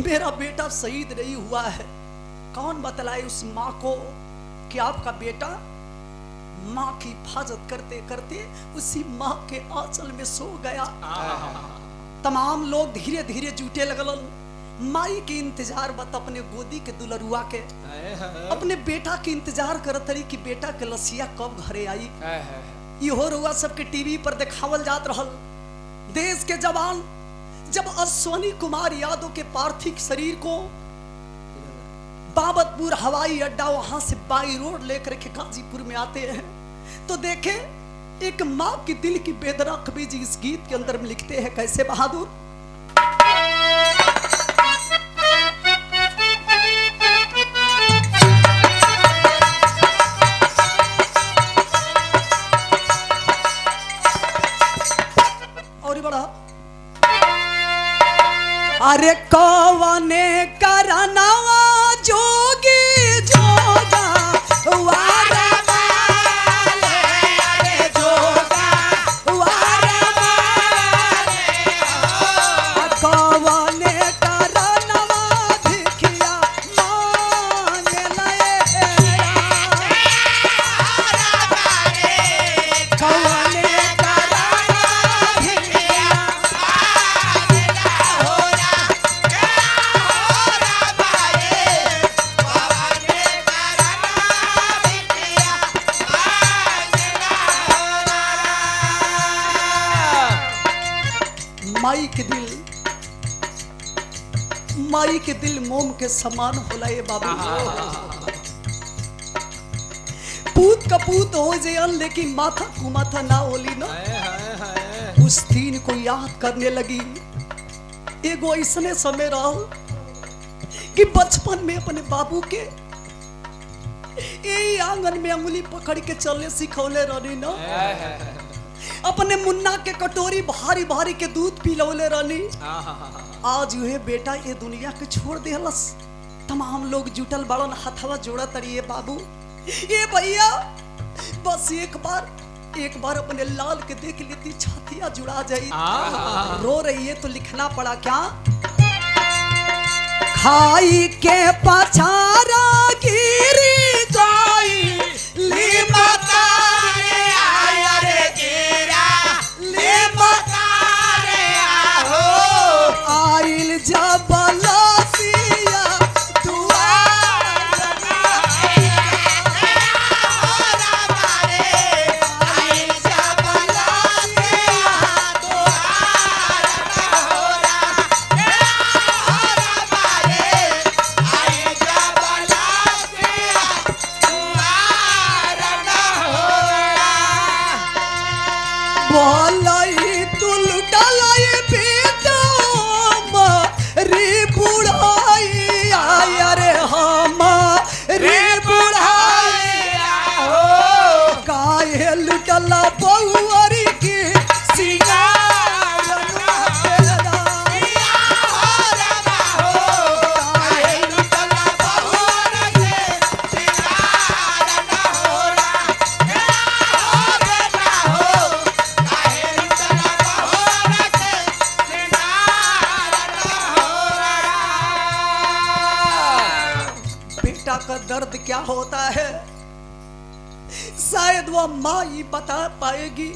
मेरा बेटा शहीद नहीं हुआ है। कौन बतलाए उस माँ को कि आपका बेटा माँ की हिफाजत करते करते उसी माँ के आंचल में सो गया। तमाम लोग धीरे धीरे जुटे लगल। माई के इंतजार बत अपने गोदी के दुलरुआ के अपने बेटा के इंतजार करत रही कि बेटा के लसिया कब घरे आई। इहो रुआ सबके टीवी पर दिखावल जात रहल। देश के जवान जब अश्वनी कुमार यादव के पार्थिव शरीर को बाबतपुर हवाई अड्डा वहां से बाई रोड लेकर के गाजीपुर में आते हैं तो देखे एक माँ की दिल की बेदना कवि जी इस गीत के अंदर में लिखते हैं। कैसे बहादुर? और बड़ा अरे कौने करनवा जोगी जोगा वारे वाले, अरे जोगा वारे वाले, कौने करनवा धिकिया मांगे लए कौने माई के दिल मोम के समान होला ये बाबू। पूत का पूत हो जाए लेकिन माथा को माथा ना होली ना। उस दिन को याद करने लगी। एगो ऐसने समय रहा कि बचपन में अपने बाबू के यही आंगन में अंगुली पकड़ के चलने सिखौले रहनी ना। अपने मुन्ना के कटोरी भारी भारी के दूध पिलौले रहनी। आज ये बेटा ये दुनिया के छोड़ देहलस। तमाम लोग जुटल बड़न हथवा जोड़ा तरिए बाबू ये भैया बस एक बार अपने लाल के देख लेती छातिया जुड़ा जाई। रो रही है तो लिखना पड़ा क्या? खाई के पछारा गिरी जाई ली माता रे आया रे गिरा ली माता रे आहो आइल जबलसिया दुआर आइल जबलसिया बोलाई तुल डलाई बेटा रे बुढ़ाई आया रे हम रे बुढ़ाई हो काहे लुटला बहुअरी के सिंगार तेरा हो रमा हो काहे लुटला बहुअरी के सिंगार हो बेटा हो बेटा का दर्द क्या होता है शायद वह माँ ही बता पाएगी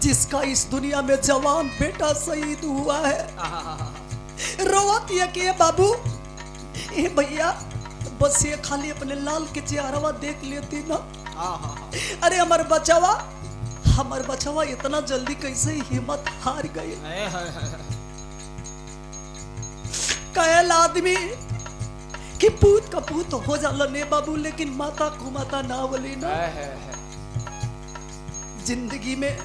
जिसका इस दुनिया में जवान बेटा शहीद हुआ है। रोवत ये कि बाबू ए भैया बस ये खाली अपने लाल के चेहरा देख लेती ना। अरे हमार बचवा इतना जल्दी कैसे हिम्मत हार गई। कहल आदमी कि पूत का पूत हो जाला ने बाबू लेकिन माता को माता ना बोली ना। जिंदगी में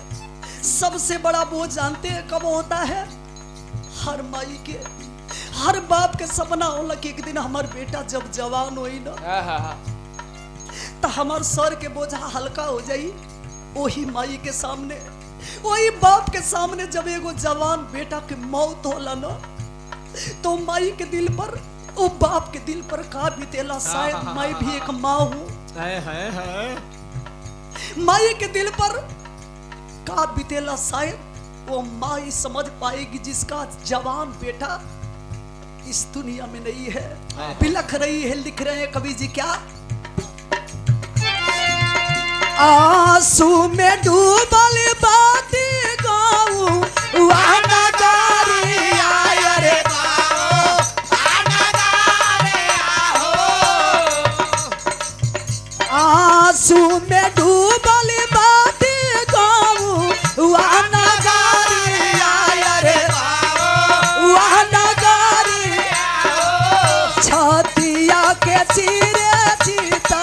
सबसे बड़ा बोझ जानते हैं कब होता है? हर माई के हर बाप के सपना होला कि एक दिन हमार बेटा जब जवान होई ना तो हमार सर के बोझा हल्का हो जाई। वही माई के सामने वही बाप के सामने जब एगो जवान बेटा के मौत होला ना तो माई के दिल पर ओ बाप के दिल पर का बीतेला। शायद मैं भी एक माँ हूँ। माई के दिल पर का बीतेला शायद वो माँ ही समझ पाएगी जिसका जवान बेटा इस दुनिया में नहीं है। बिलख रही है, लिख रहे हैं कवि जी क्या, आंसू में डूबल बाती गाऊं वाना गारी आया रे आंसू में डूबल बाती गाऊं वाना गारी आया रे वाना गारी छतिया के चिरे चीता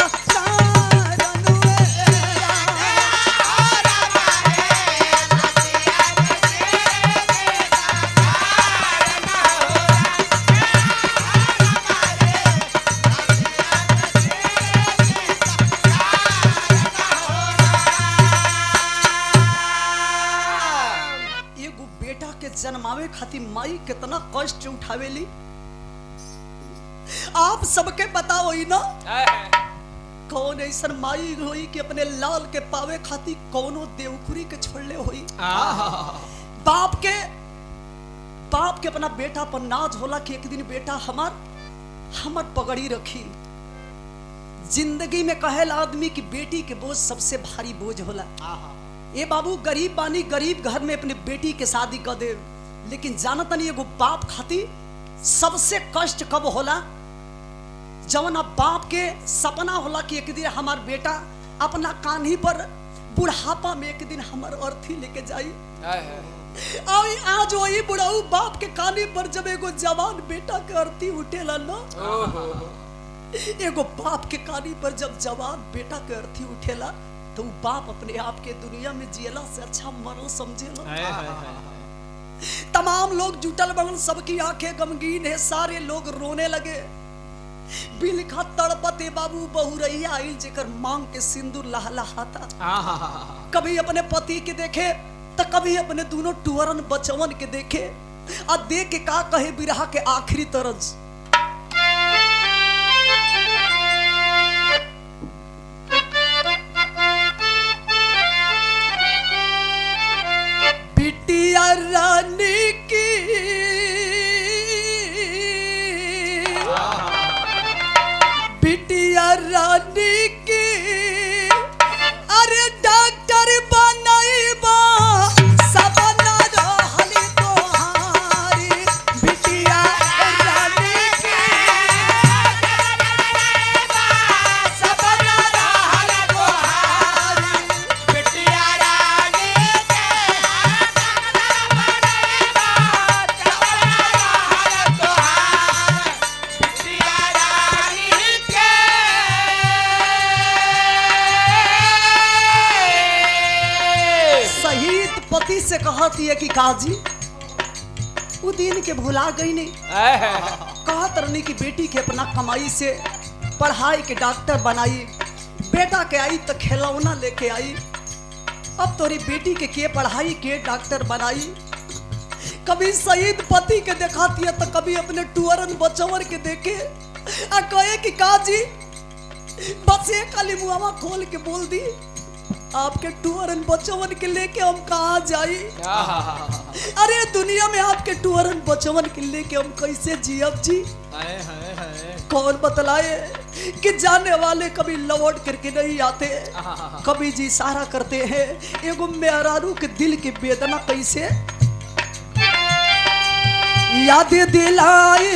जन्मावे खातिर माई कितना कष्ट उठावेली आप सबके बताओ ही ना। कौन ऐसा माई होई कि अपने लाल के पावे खातिर कौनो देवकुरी के छोड़ले होई। बाप के अपना बेटा पर नाज होला कि एक दिन बेटा हमार पगड़ी रखी। जिंदगी में कहेला आदमी की बेटी के बोझ सबसे भारी बोझ होला। ये बाबू गरीब बानी, गरीब घर में अपने बेटी के शादी कर दे, लेकिन जानता नहीं एगो बाप खातिर सबसे कष्ट कब होला, जवन अब बाप के सपना होला कि एक दिन हमार बेटा अपना कान्ही पर बुढ़ापा में एक दिन हमार अर्थी लेके जाई। आज वही बुढ़ाऊ बाप के कान्ही पर जब एगो जवान बेटा के अर्थी उठेला ना, एगो बाप के कान्ही पर जब जवान बेटा के अर्थी उठेला तो बाप अपने आप के दुनिया में जियला से अच्छा मरल समझेला। तमाम लोग जुटल बगल, सबकी आंखें गमगीन है, सारे लोग रोने लगे। बिलखा तड़पते बाबू बहुरैया आइल जेकर मांग के सिंदूर लहलहाता। कभी अपने पति के देखे तो कभी अपने दोनों टुअरन बचवन के देखे और देख के का कहे बिरहा के आखिरी तरज, बिटिया रानी की बिटिया रानी की अरे डॉक्टर बनाईबा सपना रहल तोहारी। बिटिया रानी की सपना रहल तोहारी। बिटिया रानी पति से कहती है कि काजी वो दिन के भुला गई नहीं। कहत रहनी की बेटी के अपना कमाई से पढ़ाई के डॉक्टर बनाई, बेटा के आई तो खिलौना लेके आई। अब तोरी बेटी के पढ़ाई के डॉक्टर बनाई। कभी शहीद पति के दिखाती है तो कभी अपने टुअरन बचवर के देखे आ कहे कि काजी बस एक खाली मुआवा खोल के बोल दी, आपके टुअरन बचवन के लेके हम कहाँ जाई। अरे दुनिया में आपके टुअरन बचवन के लेके हम कैसे जियब जी। कौन बतलाए कि जाने वाले कभी लौट करके नहीं आते, कभी जी इशारा करते हैं। एगो मेहरारू के दिल की वेदना कैसे याद दिलाए।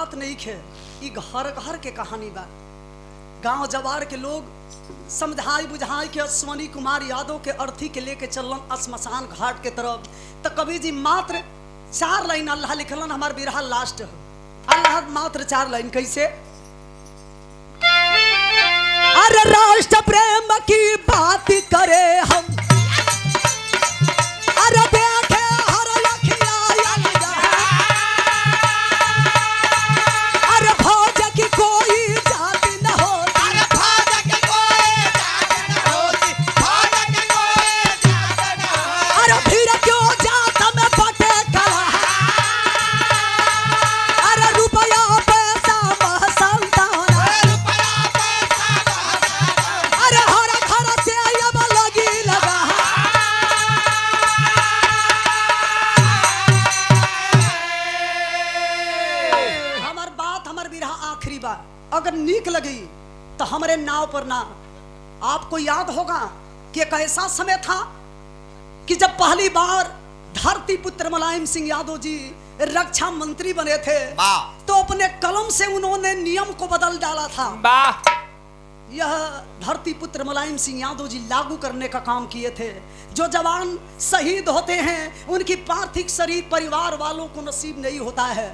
बात नहीं खे, ई घर घर के कहानी बा। गांव जवार के लोग समझाई बुझाई के अश्वनी कुमार यादव के अर्थी के लेके चलन श्मशान घाट के तरफ। तो कवि जी मात्र 4 लाइन अल्लाह लिखलन, हमार बिरहा लास्ट है। अल्लाह मात्र 4 लाइन कैसे? अरे राष्ट्र प्रेम की बात करे हम, अरे देखे हर लखिया यलगा, अरे फौज की कोई जात न होती, अरे फौज की कोई जात न होती, फौज की कोई जात न होती। अरे फिर क्यों जात में बटे कला, अरे रुपया पैसा महसंतान, रुपया पैसा महसंतान, अरे हर घर से अब लगी लगा। हमार बात हमार बिरहा आखिरी बात अगर नीक लगी तो हमारे नाव पर ना। आपको याद होगा कि एक ऐसा समय था कि जब पहली बार धरती पुत्र मुलायम सिंह यादव जी रक्षा मंत्री बने थे, वाह। तो अपने कलम से उन्होंने नियम को बदल डाला था। वाह यह धरती पुत्र मुलायम सिंह यादव जी लागू करने का काम किए थे। जो जवान शहीद होते हैं उनकी पार्थिव शरीर परिवार वालों को नसीब नहीं होता है।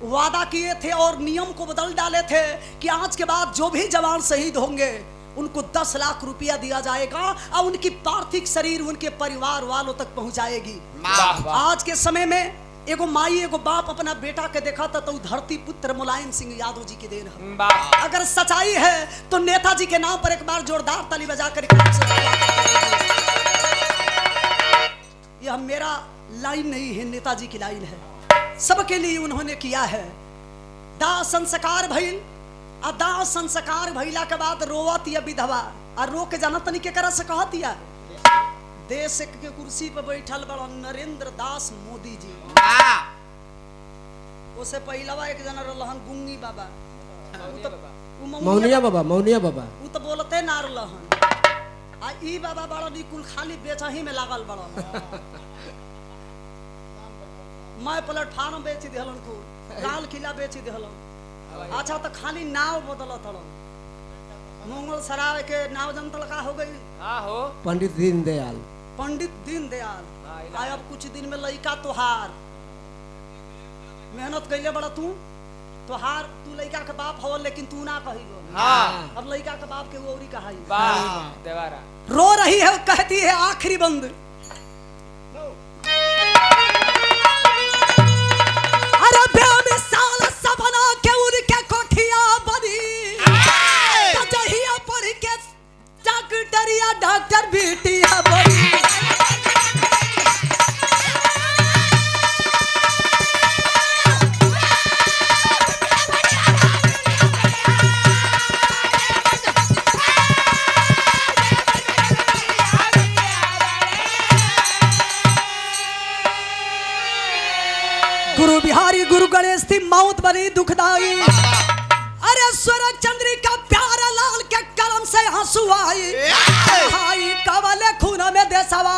वादा किए थे और नियम को बदल डाले थे कि आज के बाद जो भी जवान शहीद होंगे उनको 10 लाख रुपया दिया जाएगा और उनकी पार्थिव शरीर उनके परिवार वालों तक पहुंचाएगी। वाह वाह आज के समय में एगो माई एगो बाप अपना बेटा के देखा था तो धरती पुत्र मुलायम सिंह यादव जी की देन है। वाह अगर सच्चाई है तो नेताजी के नाम पर एक बार जोरदार ताली बजाकर एक लाख से यह मेरा लाइन नहीं है, नेताजी की लाइन है। सबके लिए उन्होंने किया है। दाह संस्कार भइल, आ दाह संस्कार भइला के बाद रोवत या विधवा और रो के जाना तनी के करा से कहत या देश के कुर्सी पर बैठल बड़ा नरेंद्र दास मोदी जी। उसे पहलवा एक जना रहन गुंगी बाबा, मौनिया बाबा, मौनिया बाबा उ तो बोलते ना रहन। आ ई बाबा बड़ा निकुल खाली बेचही में लागल बड़ा। मैं प्लेटफार्म बेच दिहलन को, लाल किला बेच दिहलन। अच्छा तो खाली नाव बदलत हलन। मंगल सराय के नाव जनतल का हो गई? हाँ हो पंडित दीनदयाल। पंडित दीनदयाल। आय अब कुछ दिन में लइका तोहार मेहनत कैले बड़ा तू तोहार, तू लइका के बाप हो लेकिन तू ना कहिगो। हाँ अब लइका के बाप के वो औरी कहाई। वाह देवारा रो रही है, कहती है आखिरी बंद, अरे बेमिसाल सपना के उनके कोठिया बनी, जहिया पढ़ के डॉक्टरिया डॉक्टर बेटिया बनी। गुरु बिहारी गुरु गणेश थी मौत बनी दुखदाई। अरे सूरज चंद्रिका प्यारा लाल के कलम से आंसू आई, कवले खून में देसवा